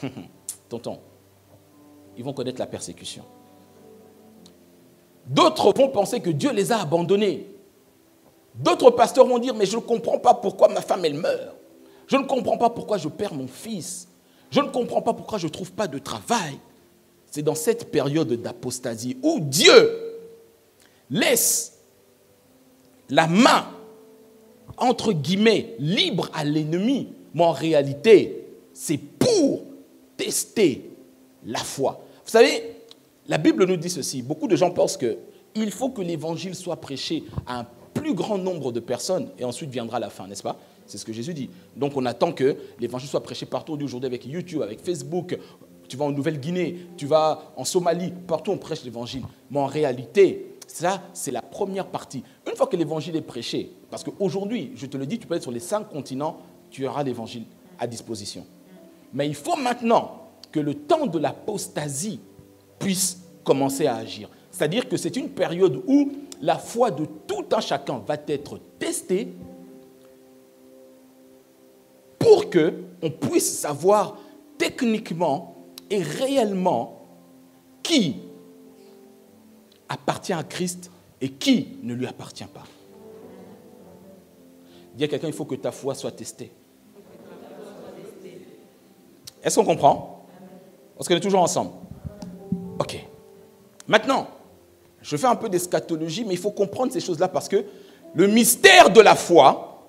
tonton, ils vont connaître la persécution. D'autres vont penser que Dieu les a abandonnés. D'autres pasteurs vont dire, mais je ne comprends pas pourquoi ma femme, elle meurt. Je ne comprends pas pourquoi je perds mon fils. Je ne comprends pas pourquoi je ne trouve pas de travail. C'est dans cette période d'apostasie où Dieu laisse la main, entre guillemets, libre à l'ennemi. Mais en réalité, c'est pour tester la foi. Vous savez, la Bible nous dit ceci. Beaucoup de gens pensent qu'il faut que l'évangile soit prêché à un plus grand nombre de personnes et ensuite viendra la fin, n'est-ce pas? C'est ce que Jésus dit. Donc on attend que l'évangile soit prêché partout aujourd'hui avec YouTube, avec Facebook. Tu vas en Nouvelle-Guinée, tu vas en Somalie, partout on prêche l'évangile. Mais en réalité, ça c'est la première partie. Une fois que l'évangile est prêché, parce qu'aujourd'hui, je te le dis, tu peux être sur les 5 continents, tu auras l'évangile à disposition. Mais il faut maintenant que le temps de l'apostasie puisse commencer à agir. C'est-à-dire que c'est une période où la foi de tout un chacun va être testée pour qu'on puisse savoir techniquement et réellement qui appartient à Christ et qui ne lui appartient pas. Dis à quelqu'un, il faut que ta foi soit testée. Est-ce qu'on comprend? Parce qu'on est toujours ensemble. Ok. Maintenant, je fais un peu d'eschatologie, mais il faut comprendre ces choses-là parce que le mystère de la foi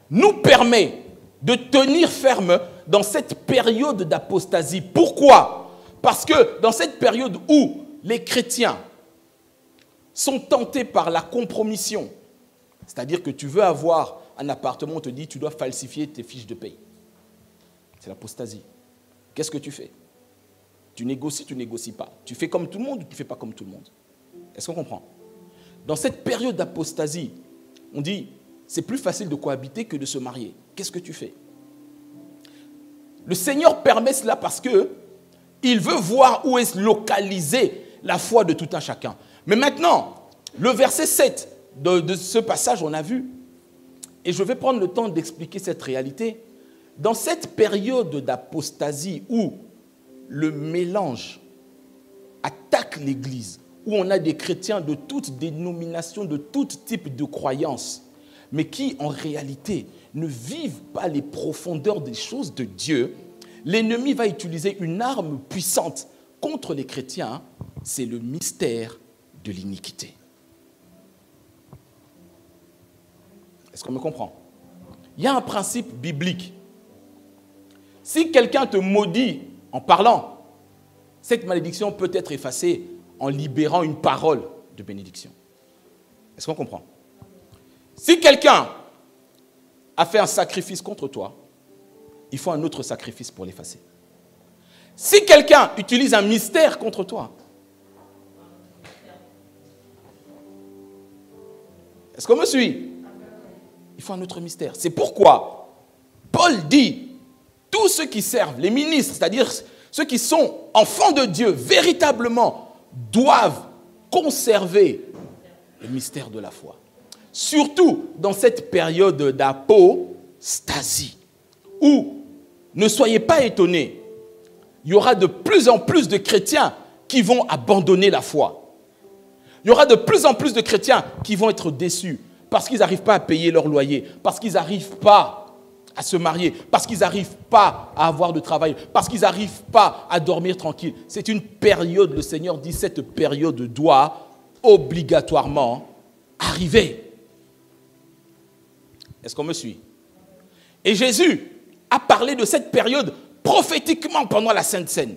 nous permet de tenir ferme dans cette période d'apostasie. Pourquoi? Parce que dans cette période où les chrétiens sont tentés par la compromission, c'est-à-dire que tu veux avoir un appartement, on te dit tu dois falsifier tes fiches de paye. C'est l'apostasie. Qu'est-ce que tu fais? Tu négocies, tu ne négocies pas. Tu fais comme tout le monde ou tu ne fais pas comme tout le monde? Est-ce qu'on comprend? Dans cette période d'apostasie, on dit, c'est plus facile de cohabiter que de se marier. Qu'est-ce que tu fais? Le Seigneur permet cela parce qu'il veut voir où est localisée la foi de tout un chacun. Mais maintenant, le verset 7 de ce passage, on a vu, et je vais prendre le temps d'expliquer cette réalité. Dans cette période d'apostasie où le mélange attaque l'Église, où on a des chrétiens de toutes dénominations, de tout type de croyances, mais qui en réalité ne vivent pas les profondeurs des choses de Dieu, l'ennemi va utiliser une arme puissante contre les chrétiens, c'est le mystère de l'iniquité. Est-ce qu'on me comprend? Il y a un principe biblique. Si quelqu'un te maudit en parlant, cette malédiction peut être effacée en libérant une parole de bénédiction. Est-ce qu'on comprend? Si quelqu'un a fait un sacrifice contre toi, il faut un autre sacrifice pour l'effacer. Si quelqu'un utilise un mystère contre toi, est-ce qu'on me suit? Il faut un autre mystère. C'est pourquoi Paul dit, tous ceux qui servent, les ministres, c'est-à-dire ceux qui sont enfants de Dieu, véritablement, doivent conserver le mystère de la foi. Surtout dans cette période d'apostasie, où, ne soyez pas étonnés, il y aura de plus en plus de chrétiens qui vont abandonner la foi. Il y aura de plus en plus de chrétiens qui vont être déçus parce qu'ils n'arrivent pas à payer leur loyer, parce qu'ils n'arrivent pas à se marier, parce qu'ils n'arrivent pas à avoir de travail, parce qu'ils n'arrivent pas à dormir tranquille. C'est une période, le Seigneur dit, cette période doit obligatoirement arriver. Est-ce qu'on me suit? Et Jésus a parlé de cette période prophétiquement pendant la Sainte Seine.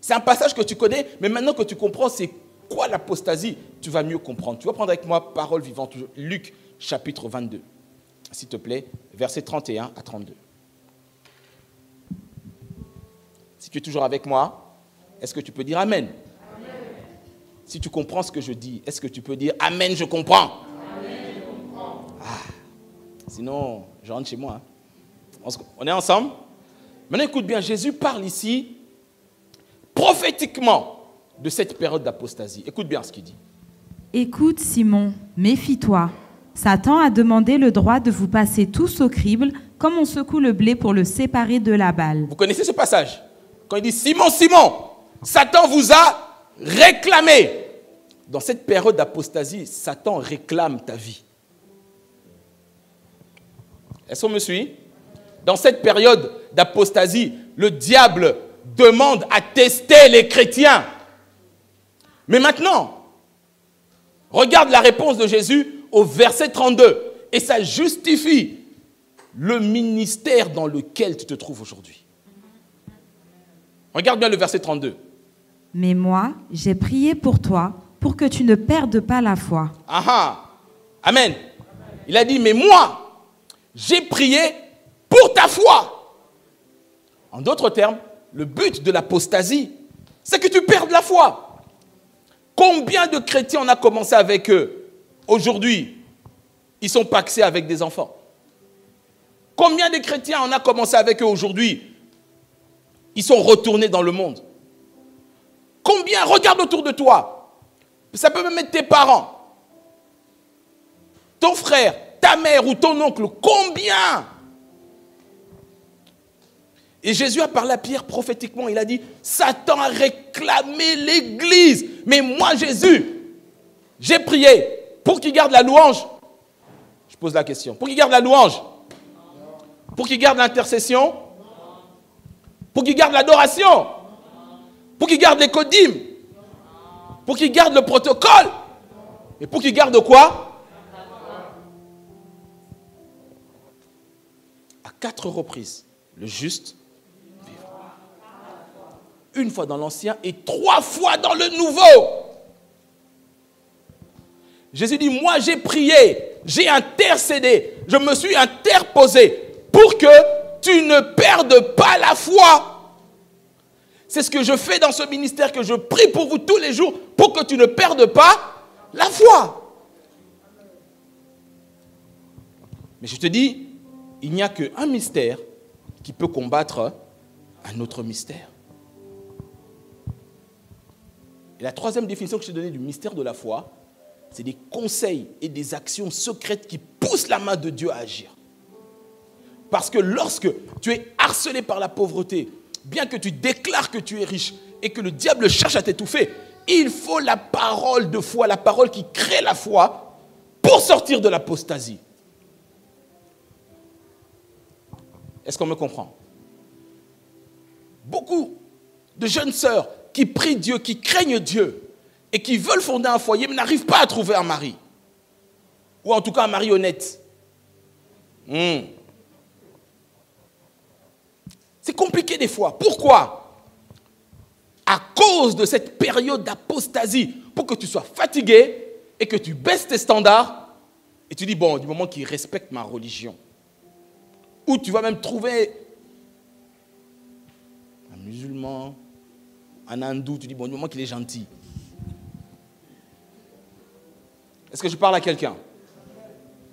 C'est un passage que tu connais, mais maintenant que tu comprends c'est quoi l'apostasie, tu vas mieux comprendre. Tu vas prendre avec moi parole vivante, Luc chapitre 22, s'il te plaît, versets 31 à 32. Si tu es toujours avec moi, est-ce que tu peux dire Amen? Amen. Si tu comprends ce que je dis, est-ce que tu peux dire Amen, je comprends? Amen, je comprends. Sinon, je rentre chez moi. On est ensemble? Maintenant, écoute bien, Jésus parle ici prophétiquement de cette période d'apostasie. Écoute bien ce qu'il dit. Écoute, Simon, méfie-toi. Satan a demandé le droit de vous passer tous au crible, comme on secoue le blé pour le séparer de la balle. Vous connaissez ce passage? Quand il dit « Simon, Simon, Satan vous a réclamé ». Dans cette période d'apostasie, Satan réclame ta vie. Est-ce qu'on me suit? Dans cette période d'apostasie, le diable demande à tester les chrétiens. Mais maintenant, regarde la réponse de Jésus au verset 32. Et ça justifie le ministère dans lequel tu te trouves aujourd'hui. Regarde bien le verset 32. Mais moi, j'ai prié pour toi, pour que tu ne perdes pas la foi. Amen. Il a dit, mais moi, j'ai prié pour ta foi. En d'autres termes, le but de l'apostasie, c'est que tu perdes la foi. Combien de chrétiens on a commencé avec eux? Aujourd'hui, ils sont paxés avec des enfants. Combien de chrétiens on a commencé avec eux aujourd'hui? Ils sont retournés dans le monde. Combien? Regarde autour de toi. Ça peut même être tes parents, ton frère, ta mère ou ton oncle. Combien? Et Jésus a parlé à Pierre prophétiquement. Il a dit, Satan a réclamé l'église. Mais moi, Jésus, j'ai prié pour qu'il garde la louange. Je pose la question. Pour qu'il garde la louange? Pour qu'il garde l'intercession? Pour qu'il garde l'adoration? Pour qu'il garde les codymes? Pour qu'il garde le protocole? Et pour qu'il garde quoi? À 4 reprises, le juste vivra. Une fois dans l'Ancien et 3 fois dans le Nouveau. Jésus dit, moi j'ai prié, j'ai intercédé, je me suis interposé pour que tu ne perdes pas la foi. C'est ce que je fais dans ce ministère, que je prie pour vous tous les jours, pour que tu ne perdes pas la foi. Mais je te dis, il n'y a qu'un mystère qui peut combattre un autre mystère. Et la troisième définition que je t'ai donnée du mystère de la foi, c'est des conseils et des actions secrètes qui poussent la main de Dieu à agir. Parce que lorsque tu es harcelé par la pauvreté, bien que tu déclares que tu es riche et que le diable cherche à t'étouffer, il faut la parole de foi, la parole qui crée la foi pour sortir de l'apostasie. Est-ce qu'on me comprend? Beaucoup de jeunes sœurs qui prient Dieu, qui craignent Dieu et qui veulent fonder un foyer mais n'arrivent pas à trouver un mari. Ou en tout cas un mari honnête. C'est compliqué des fois. Pourquoi? À cause de cette période d'apostasie, pour que tu sois fatigué et que tu baisses tes standards et tu dis, bon, du moment qu'il respecte ma religion, ou tu vas même trouver un musulman, un hindou, tu dis, bon, du moment qu'il est gentil. Est-ce que je parle à quelqu'un?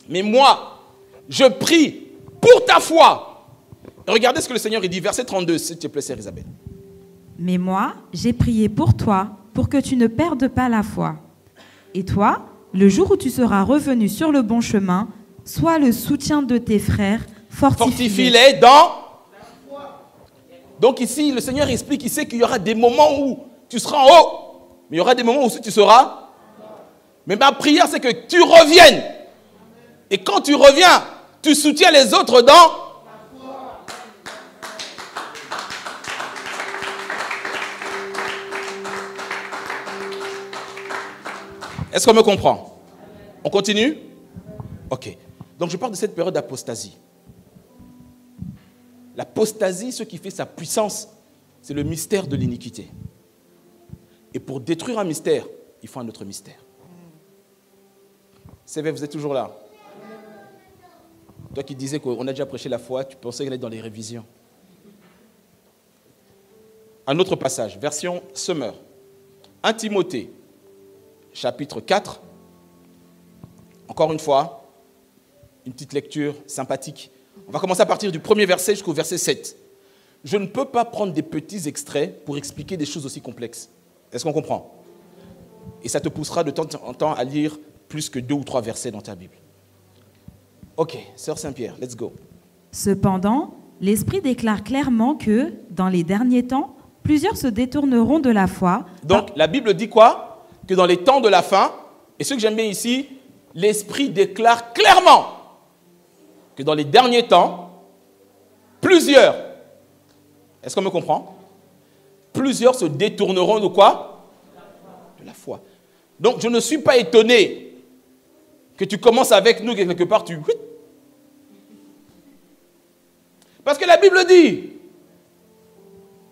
Mais moi, je prie pour ta foi. Regardez ce que le Seigneur dit, verset 32, s'il te plaît, Sœur Isabelle. Mais moi, j'ai prié pour toi, pour que tu ne perdes pas la foi. Et toi, le jour où tu seras revenu sur le bon chemin, sois le soutien de tes frères, fortifie-les dans la foi. Donc ici, le Seigneur explique, il sait qu'il y aura des moments où tu seras en haut, mais il y aura des moments où tu seras. Mais ma prière, c'est que tu reviennes. Et quand tu reviens, tu soutiens les autres dans la foi. Est-ce qu'on me comprend? On continue? Ok. Donc je parle de cette période d'apostasie. L'apostasie, ce qui fait sa puissance, c'est le mystère de l'iniquité. Et pour détruire un mystère, il faut un autre mystère. C'est vrai, vous êtes toujours là? Toi qui disais qu'on a déjà prêché la foi, tu pensais qu'elle est dans les révisions. Un autre passage, version Summer. 1 Timothée, chapitre 4. Encore une fois, une petite lecture sympathique. On va commencer à partir du premier verset jusqu'au verset 7. Je ne peux pas prendre des petits extraits pour expliquer des choses aussi complexes. Est-ce qu'on comprend? Et ça te poussera de temps en temps à lire plus que 2 ou 3 versets dans ta Bible. Ok, Sœur Saint-Pierre, let's go. Cependant, l'Esprit déclare clairement que, dans les derniers temps, plusieurs se détourneront de la foi. Donc, la Bible dit quoi? Que dans les temps de la fin, et ce que j'aime bien ici, l'Esprit déclare clairement que dans les derniers temps, plusieurs, est-ce qu'on me comprend? Plusieurs se détourneront de quoi? De la foi. Donc, je ne suis pas étonné que tu commences avec nous quelque part, tu... Parce que la Bible dit,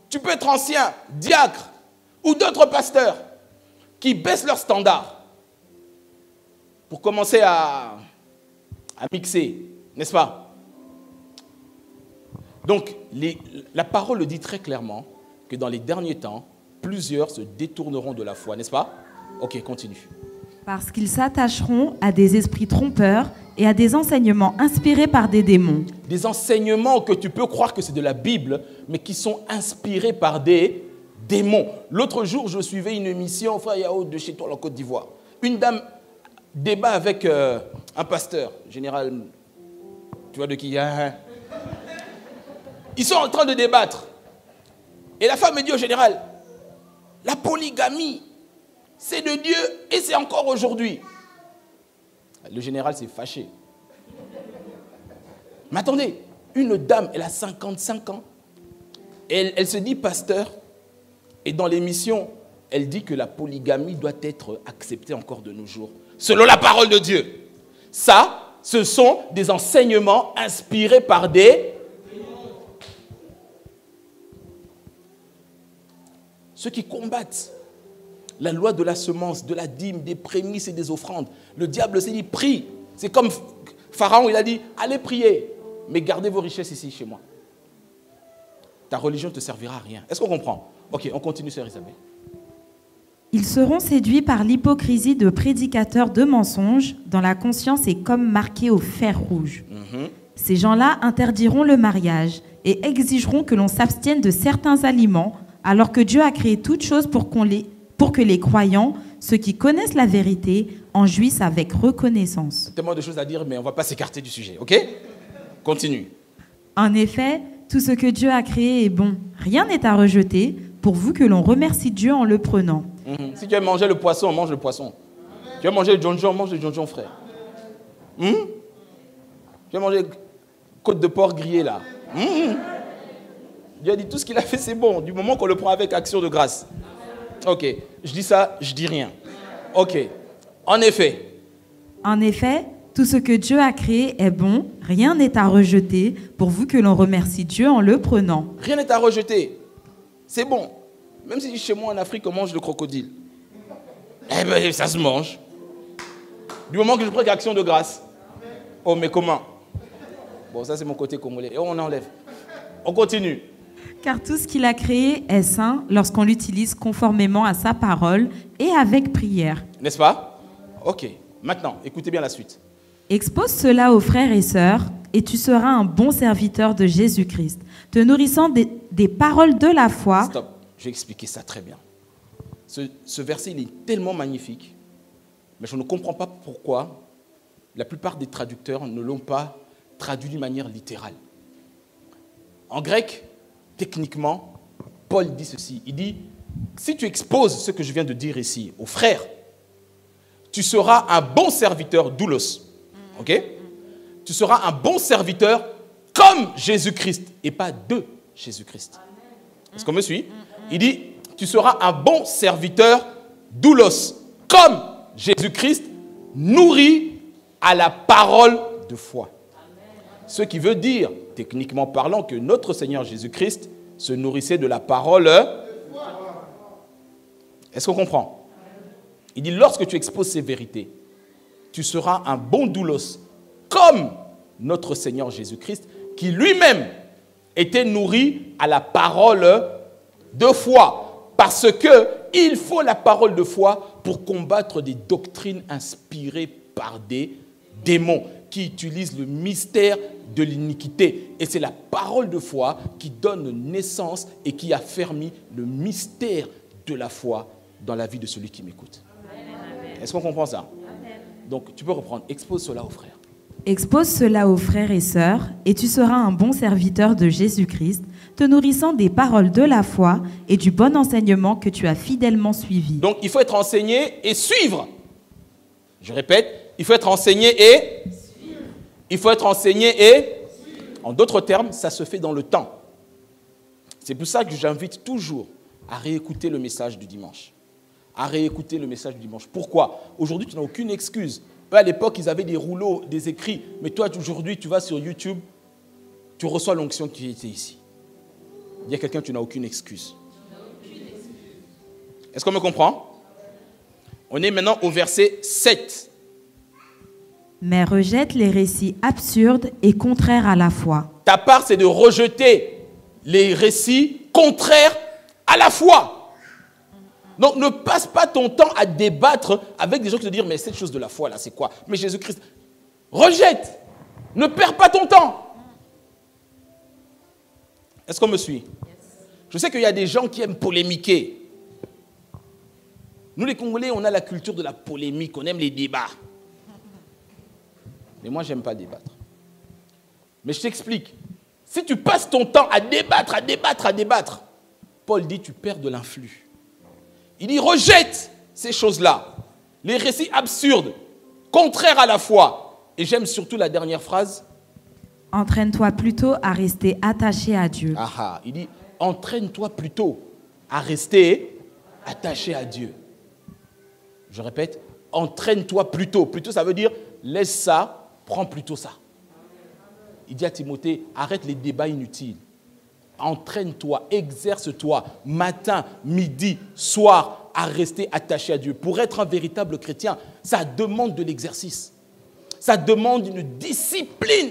tu peux être ancien, diacre, ou d'autres pasteurs qui baissent leurs standards pour commencer à mixer, n'est-ce pas? Donc, la parole le dit très clairement que dans les derniers temps, plusieurs se détourneront de la foi, n'est-ce pas? Ok, continue. Parce qu'ils s'attacheront à des esprits trompeurs et à des enseignements inspirés par des démons. Des enseignements que tu peux croire que c'est de la Bible, mais qui sont inspirés par des démons. L'autre jour, je suivais une émission, frère Yao, de chez toi, en Côte d'Ivoire. Une dame débat avec un pasteur, général, tu vois de qui? Ils sont en train de débattre. Et la femme me dit au général, la polygamie, c'est de Dieu et c'est encore aujourd'hui. Le général s'est fâché. Mais attendez, une dame, elle a 55 ans. Elle se dit pasteur. Et dans l'émission, elle dit que la polygamie doit être acceptée encore de nos jours. Selon la parole de Dieu. Ça, ce sont des enseignements inspirés par des... Ceux qui combattent la loi de la semence, de la dîme, des prémices et des offrandes. Le diable s'est dit, prie. C'est comme Pharaon, il a dit, allez prier, mais gardez vos richesses ici, chez moi. Ta religion ne te servira à rien. Est-ce qu'on comprend? Ok, on continue, Sœur Isabelle. Ils seront séduits par l'hypocrisie de prédicateurs de mensonges dont la conscience est comme marquée au fer rouge. Ces gens-là interdiront le mariage et exigeront que l'on s'abstienne de certains aliments alors que Dieu a créé toutes choses pour que les croyants, ceux qui connaissent la vérité, en jouissent avec reconnaissance. Tellement de choses à dire, mais on ne va pas s'écarter du sujet, ok? Continue. En effet, tout ce que Dieu a créé est bon. Rien n'est à rejeter, pourvu que l'on remercie Dieu en le prenant. Si tu veux manger le poisson, mange le poisson. Tu veux manger le jonjon, mange le jonjon, frère. Tu veux manger côte de porc grillée, là. Dieu a dit tout ce qu'il a fait, c'est bon, du moment qu'on le prend avec action de grâce. Ok, je dis ça, je dis rien. Ok, en effet. En effet, Tout ce que Dieu a créé est bon, rien n'est à rejeter, pourvu que l'on remercie Dieu en le prenant. Rien n'est à rejeter. C'est bon. Même si chez moi en Afrique, on mange le crocodile. Eh bien, ça se mange. Du moment que je prends action de grâce. Oh, mais comment? Bon, ça c'est mon côté congolais. Et on enlève. On continue. Car tout ce qu'il a créé est saint lorsqu'on l'utilise conformément à sa parole et avec prière. N'est-ce pas? Ok. Maintenant, écoutez bien la suite. Expose cela aux frères et sœurs, et tu seras un bon serviteur de Jésus-Christ, te nourrissant des paroles de la foi. Stop, je vais expliquer ça très bien. Ce verset, il est tellement magnifique, mais je ne comprends pas pourquoi la plupart des traducteurs ne l'ont pas traduit d'une manière littérale. En grec, techniquement, Paul dit ceci. Il dit, si tu exposes ce que je viens de dire ici aux frères, tu seras un bon serviteur, doulos. Ok? Tu seras un bon serviteur comme Jésus-Christ et pas de Jésus-Christ. Est-ce qu'on me suit? Il dit, tu seras un bon serviteur, doulos, comme Jésus-Christ, nourri à la parole de foi. Ce qui veut dire, techniquement parlant, que notre Seigneur Jésus-Christ se nourrissait de la parole. Est-ce qu'on comprend? Il dit, lorsque tu exposes ces vérités, tu seras un bon doulos, comme notre Seigneur Jésus-Christ, qui lui-même était nourri à la parole de foi. Parce qu'il faut la parole de foi pour combattre des doctrines inspirées par des démons qui utilisent le mystère de l'iniquité. Et c'est la parole de foi qui donne naissance et qui affermit le mystère de la foi dans la vie de celui qui m'écoute. Est-ce qu'on comprend ça? Donc, tu peux reprendre. Expose cela aux frères. Expose cela aux frères et sœurs, et tu seras un bon serviteur de Jésus-Christ, te nourrissant des paroles de la foi et du bon enseignement que tu as fidèlement suivi. Donc, il faut être enseigné et suivre. Je répète, il faut être enseigné et suivre. Il faut être enseigné et suivre. En d'autres termes, ça se fait dans le temps. C'est pour ça que j'invite toujours à réécouter le message du dimanche. À réécouter le message du dimanche. Pourquoi? Aujourd'hui, tu n'as aucune excuse. Eux, à l'époque, ils avaient des rouleaux, des écrits. Mais toi, aujourd'hui, tu vas sur YouTube, tu reçois l'onction qui était ici. Il y a quelqu'un, tu n'as aucune excuse. Est-ce qu'on me comprend? On est maintenant au verset 7. Mais rejette les récits absurdes et contraires à la foi. Ta part, c'est de rejeter les récits contraires à la foi. Donc, ne passe pas ton temps à débattre avec des gens qui te disent « Mais cette chose de la foi, là, c'est quoi ?» Mais Jésus-Christ, rejette. Ne perds pas ton temps. Est-ce qu'on me suit? Je sais qu'il y a des gens qui aiment polémiquer. Nous, les Congolais, on a la culture de la polémique. On aime les débats. Mais moi, je n'aime pas débattre. Mais je t'explique. Si tu passes ton temps à débattre, Paul dit « Tu perds de l'influx. » Il dit, rejette ces choses-là, les récits absurdes, contraires à la foi. Et j'aime surtout la dernière phrase. Entraîne-toi plutôt à rester attaché à Dieu. Il dit, entraîne-toi plutôt à rester attaché à Dieu. Je répète, entraîne-toi plutôt. Plutôt, ça veut dire, laisse ça, prends plutôt ça. Il dit à Timothée, arrête les débats inutiles. Entraîne-toi, exerce-toi, matin, midi, soir, à rester attaché à Dieu. Pour être un véritable chrétien, ça demande de l'exercice. Ça demande une discipline.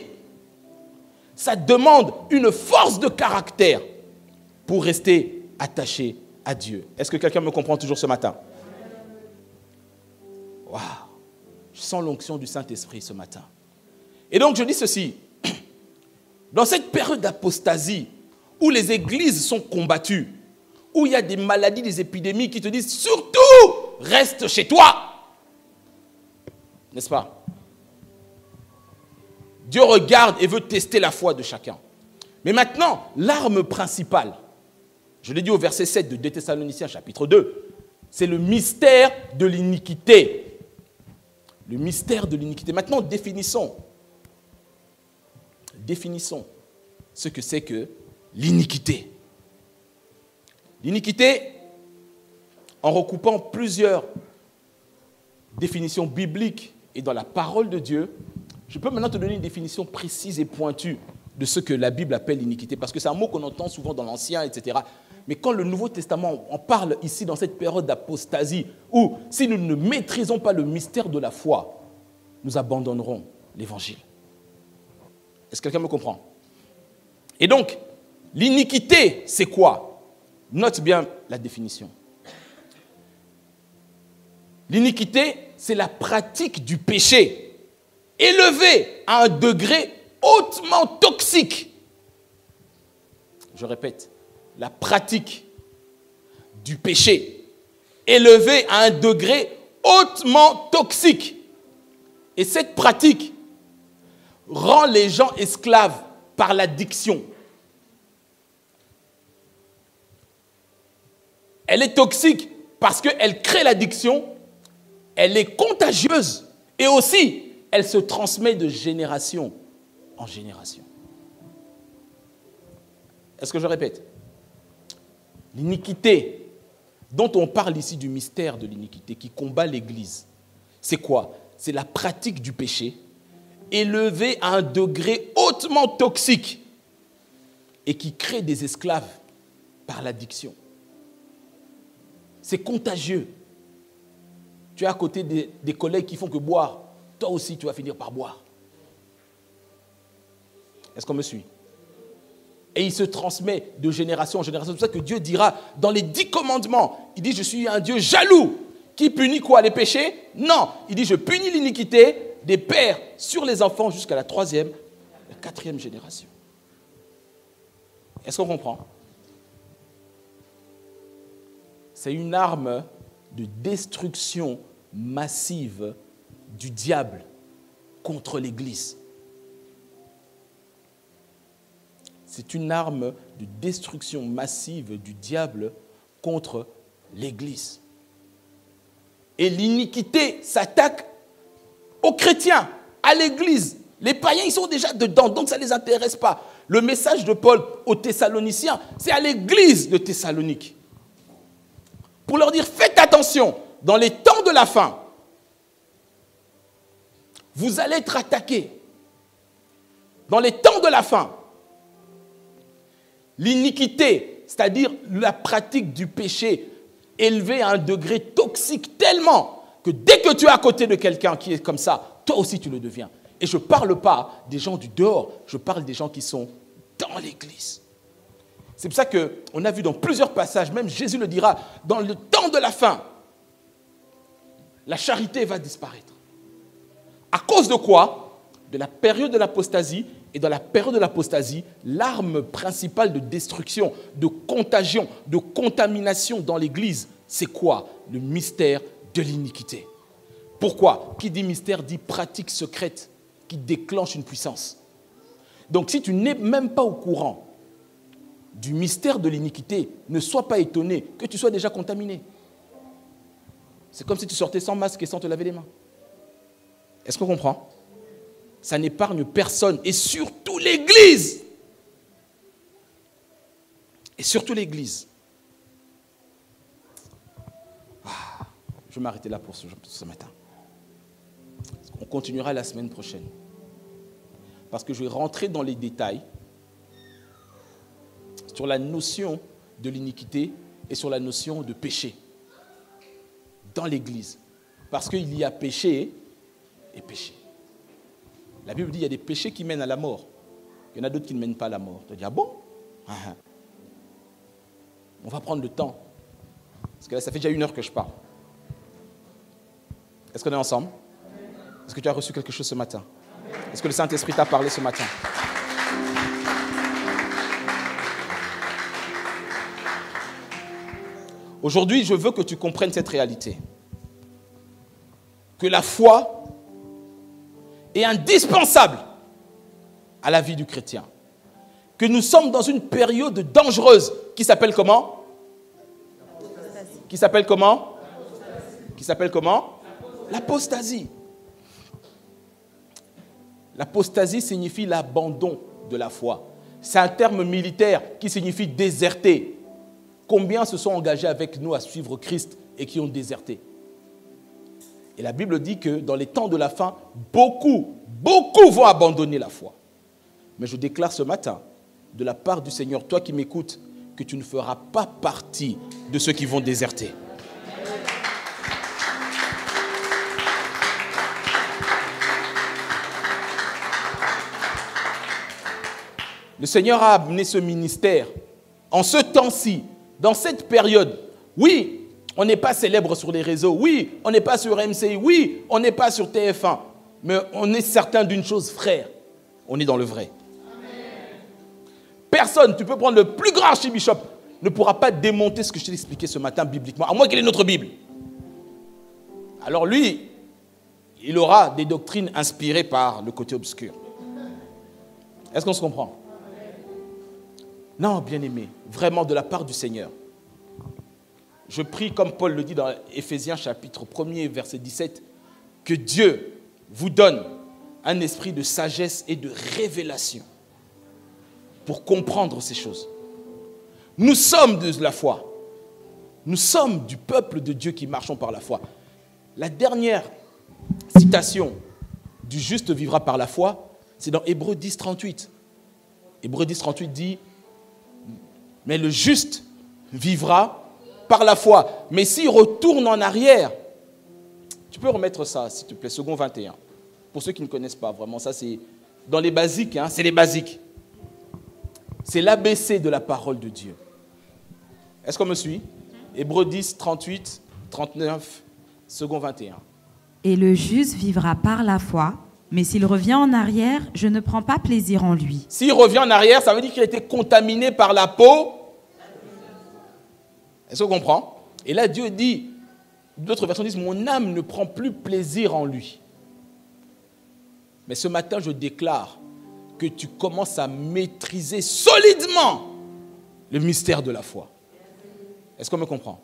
Ça demande une force de caractère pour rester attaché à Dieu. Est-ce que quelqu'un me comprend toujours ce matin? Waouh! Je sens l'onction du Saint-Esprit ce matin. Et donc, je dis ceci. Dans cette période d'apostasie, où les églises sont combattues, où il y a des maladies, des épidémies qui te disent « Surtout, reste chez toi !» N'est-ce pas? Dieu regarde et veut tester la foi de chacun. Mais maintenant, l'arme principale, je l'ai dit au verset 7 de 2 Thessaloniciens chapitre 2, c'est le mystère de l'iniquité. Le mystère de l'iniquité. Maintenant, définissons ce que c'est que l'iniquité. L'iniquité, en recoupant plusieurs définitions bibliques et dans la parole de Dieu, Je peux maintenant te donner une définition précise et pointue de ce que la Bible appelle l'iniquité, parce que c'est un mot qu'on entend souvent dans l'Ancien, etc. Mais quand le Nouveau Testament en parle ici, dans cette période d'apostasie, où si nous ne maîtrisons pas le mystère de la foi, nous abandonnerons l'Évangile. Est-ce que quelqu'un me comprend? Et donc, l'iniquité, c'est quoi? Note bien la définition. L'iniquité, c'est la pratique du péché élevée à un degré hautement toxique. Je répète, la pratique du péché élevée à un degré hautement toxique. Et cette pratique rend les gens esclaves par l'addiction. Elle est toxique parce qu'elle crée l'addiction, elle est contagieuse et aussi elle se transmet de génération en génération. Est-ce que je répète? L'iniquité dont on parle ici, du mystère de l'iniquité qui combat l'Église, c'est quoi? C'est la pratique du péché élevée à un degré hautement toxique et qui crée des esclaves par l'addiction. C'est contagieux. Tu es à côté des collègues qui font que boire. Toi aussi, tu vas finir par boire. Est-ce qu'on me suit? Et il se transmet de génération en génération. C'est pour ça que Dieu dira dans les 10 commandements, il dit, je suis un Dieu jaloux qui punit quoi? Les péchés? Non. Il dit, je punis l'iniquité des pères sur les enfants jusqu'à la 3e, la 4e génération. Est-ce qu'on comprend? C'est une arme de destruction massive du diable contre l'Église. C'est une arme de destruction massive du diable contre l'Église. Et l'iniquité s'attaque aux chrétiens, à l'Église. Les païens, ils sont déjà dedans, donc ça ne les intéresse pas. Le message de Paul aux Thessaloniciens, c'est à l'Église de Thessalonique. Pour leur dire, faites attention, dans les temps de la fin, vous allez être attaqués. Dans les temps de la fin, l'iniquité, c'est-à-dire la pratique du péché élevée à un degré toxique tellement que dès que tu es à côté de quelqu'un qui est comme ça, toi aussi tu le deviens. Et je ne parle pas des gens du dehors, je parle des gens qui sont dans l'Église. C'est pour ça qu'on a vu dans plusieurs passages, même Jésus le dira, dans le temps de la fin, la charité va disparaître. À cause de quoi? De la période de l'apostasie. Et dans la période de l'apostasie, l'arme principale de destruction, de contagion, de contamination dans l'Église, c'est quoi? Le mystère de l'iniquité. Pourquoi? Qui dit mystère dit pratique secrète qui déclenche une puissance. Donc si tu n'es même pas au courant du mystère de l'iniquité, ne sois pas étonné que tu sois déjà contaminé. C'est comme si tu sortais sans masque et sans te laver les mains. Est-ce qu'on comprend? Ça n'épargne personne, et surtout l'Église. Et surtout l'Église. Je vais m'arrêter là pour ce matin. On continuera la semaine prochaine. Parce que je vais rentrer dans les détails sur la notion de l'iniquité et sur la notion de péché dans l'Église. Parce qu'il y a péché et péché. La Bible dit qu'il y a des péchés qui mènent à la mort. Il y en a d'autres qui ne mènent pas à la mort. Tu dis, ah bon? On va prendre le temps. Parce que là, ça fait déjà 1 heure que je parle. Est-ce qu'on est ensemble? Est-ce que tu as reçu quelque chose ce matin? Est-ce que le Saint-Esprit t'a parlé ce matin? Aujourd'hui, je veux que tu comprennes cette réalité. Que la foi est indispensable à la vie du chrétien. Que nous sommes dans une période dangereuse qui s'appelle comment? Qui s'appelle comment? Qui s'appelle comment? L'apostasie. L'apostasie signifie l'abandon de la foi. C'est un terme militaire qui signifie déserter. Combien se sont engagés avec nous à suivre Christ et qui ont déserté? Et la Bible dit que dans les temps de la fin, beaucoup vont abandonner la foi. Mais je déclare ce matin, de la part du Seigneur, toi qui m'écoutes, que tu ne feras pas partie de ceux qui vont déserter. Le Seigneur a amené ce ministère en ce temps-ci, dans cette période. Oui, on n'est pas célèbre sur les réseaux. Oui, on n'est pas sur MCI. Oui, on n'est pas sur TF1. Mais on est certain d'une chose, frère. On est dans le vrai. Personne, tu peux prendre le plus grand archibishop, ne pourra pas démonter ce que je t'ai expliqué ce matin bibliquement, à moins qu'il ait notre Bible. Alors lui, il aura des doctrines inspirées par le côté obscur. Est-ce qu'on se comprend? Non, bien-aimé, vraiment de la part du Seigneur. Je prie, comme Paul le dit dans Éphésiens chapitre 1er, verset 17, que Dieu vous donne un esprit de sagesse et de révélation pour comprendre ces choses. Nous sommes de la foi. Nous sommes du peuple de Dieu qui marchons par la foi. La dernière citation du juste vivra par la foi, c'est dans Hébreux 10, 38. Hébreux 10, 38 dit, mais le juste vivra par la foi. Mais s'il retourne en arrière, tu peux remettre ça, s'il te plaît, second 21. Pour ceux qui ne connaissent pas, vraiment, ça c'est dans les basiques, hein, c'est les basiques. C'est l'ABC de la parole de Dieu. Est-ce qu'on me suit? Hébreux 10, 38, 39, second 21. Et le juste vivra par la foi, mais s'il revient en arrière, je ne prends pas plaisir en lui. S'il revient en arrière, ça veut dire qu'il a été contaminé par la peau. Est-ce qu'on comprend? Et là, Dieu dit, d'autres versions disent, mon âme ne prend plus plaisir en lui. Mais ce matin, je déclare que tu commences à maîtriser solidement le mystère de la foi. Est-ce qu'on me comprend?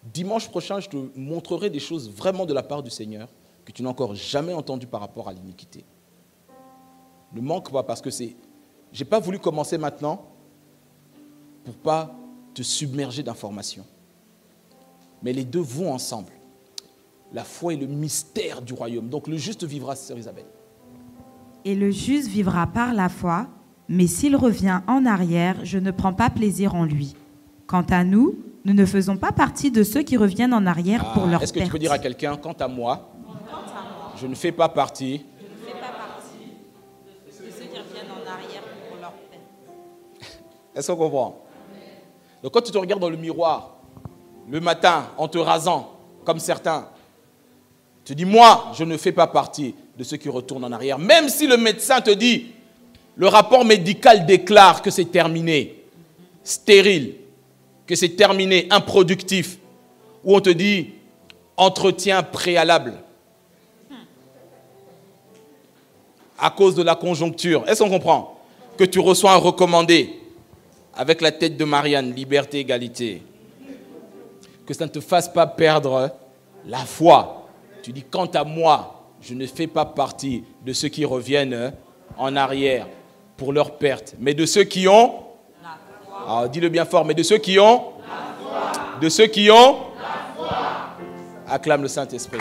Dimanche prochain, je te montrerai des choses vraiment de la part du Seigneur que tu n'as encore jamais entendues par rapport à l'iniquité. Ne manque pas parce que je n'ai pas voulu commencer maintenant pour ne pas te submerger d'informations. Mais les deux vont ensemble. La foi et le mystère du royaume. Donc le juste vivra, sœur Isabelle. Et le juste vivra par la foi, mais s'il revient en arrière, je ne prends pas plaisir en lui. Quant à nous, nous ne faisons pas partie de ceux qui reviennent en arrière pour leur perte. Est-ce que tu peux dire à quelqu'un, quant à moi, je ne fais pas partie de ceux qui reviennent en arrière pour leur perte. Est-ce qu'on comprend? Donc quand tu te regardes dans le miroir, le matin, en te rasant, comme certains, tu dis, moi, je ne fais pas partie de ceux qui retournent en arrière. Même si le médecin te dit, le rapport médical déclare que c'est terminé, stérile, que c'est terminé, improductif, ou on te dit, entretien préalable, à cause de la conjoncture. Est-ce qu'on comprend? Que tu reçois un recommandé avec la tête de Marianne, liberté, égalité. Que ça ne te fasse pas perdre la foi. Tu dis, quant à moi, je ne fais pas partie de ceux qui reviennent en arrière pour leur perte, mais de ceux qui ont, alors dis-le bien fort, mais de ceux qui ont, de ceux qui ont, acclame le Saint-Esprit.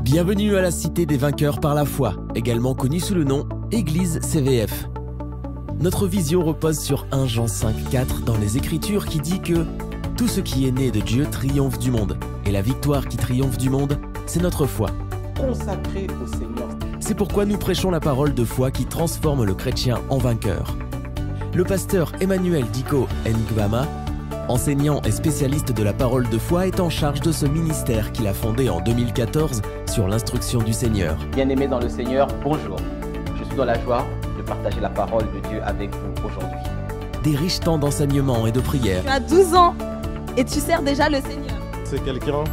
Bienvenue à la Cité des Vainqueurs par la foi, également connue sous le nom Église CVF. Notre vision repose sur 1 Jean 5,4 dans les Écritures qui dit que tout ce qui est né de Dieu triomphe du monde, et la victoire qui triomphe du monde, c'est notre foi. Consacré au Seigneur. C'est pourquoi nous prêchons la parole de foi qui transforme le chrétien en vainqueur. Le pasteur Emmanuel Diko Ngwama, enseignant et spécialiste de la parole de foi, est en charge de ce ministère qu'il a fondé en 2014 sur l'instruction du Seigneur. Bien-aimés dans le Seigneur, bonjour. Je suis dans la joie de partager la parole de Dieu avec vous aujourd'hui. Des riches temps d'enseignement et de prière. Tu as 12 ans et tu sers déjà le Seigneur. C'est quelqu'un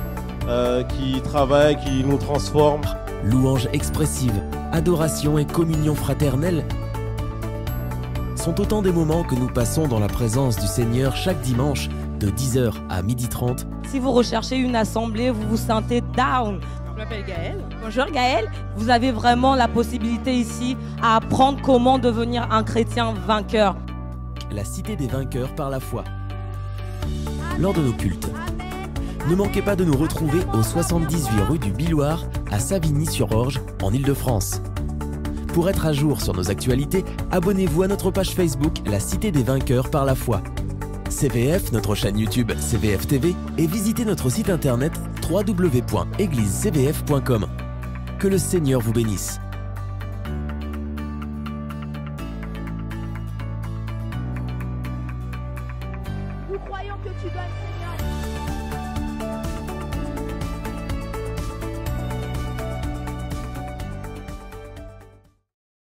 qui travaille, qui nous transforme. Louanges expressives, adoration et communion fraternelle sont autant des moments que nous passons dans la présence du Seigneur chaque dimanche de 10h à 12h30. Si vous recherchez une assemblée, vous vous sentez down, Je m'appelle Gaëlle. Bonjour Gaëlle. Vous avez vraiment la possibilité ici à apprendre comment devenir un chrétien vainqueur. La cité des vainqueurs par la foi. Lors de nos cultes. Ne manquez pas de nous retrouver au 78 rue du Billoir à Savigny-sur-Orge en Ile-de-France. Pour être à jour sur nos actualités, abonnez-vous à notre page Facebook La Cité des Vainqueurs par la foi. CVF, notre chaîne YouTube CVF TV et visitez notre site internet www.eglisecvf.com. Que le Seigneur vous bénisse. Nous croyons que tu donnes, Seigneur.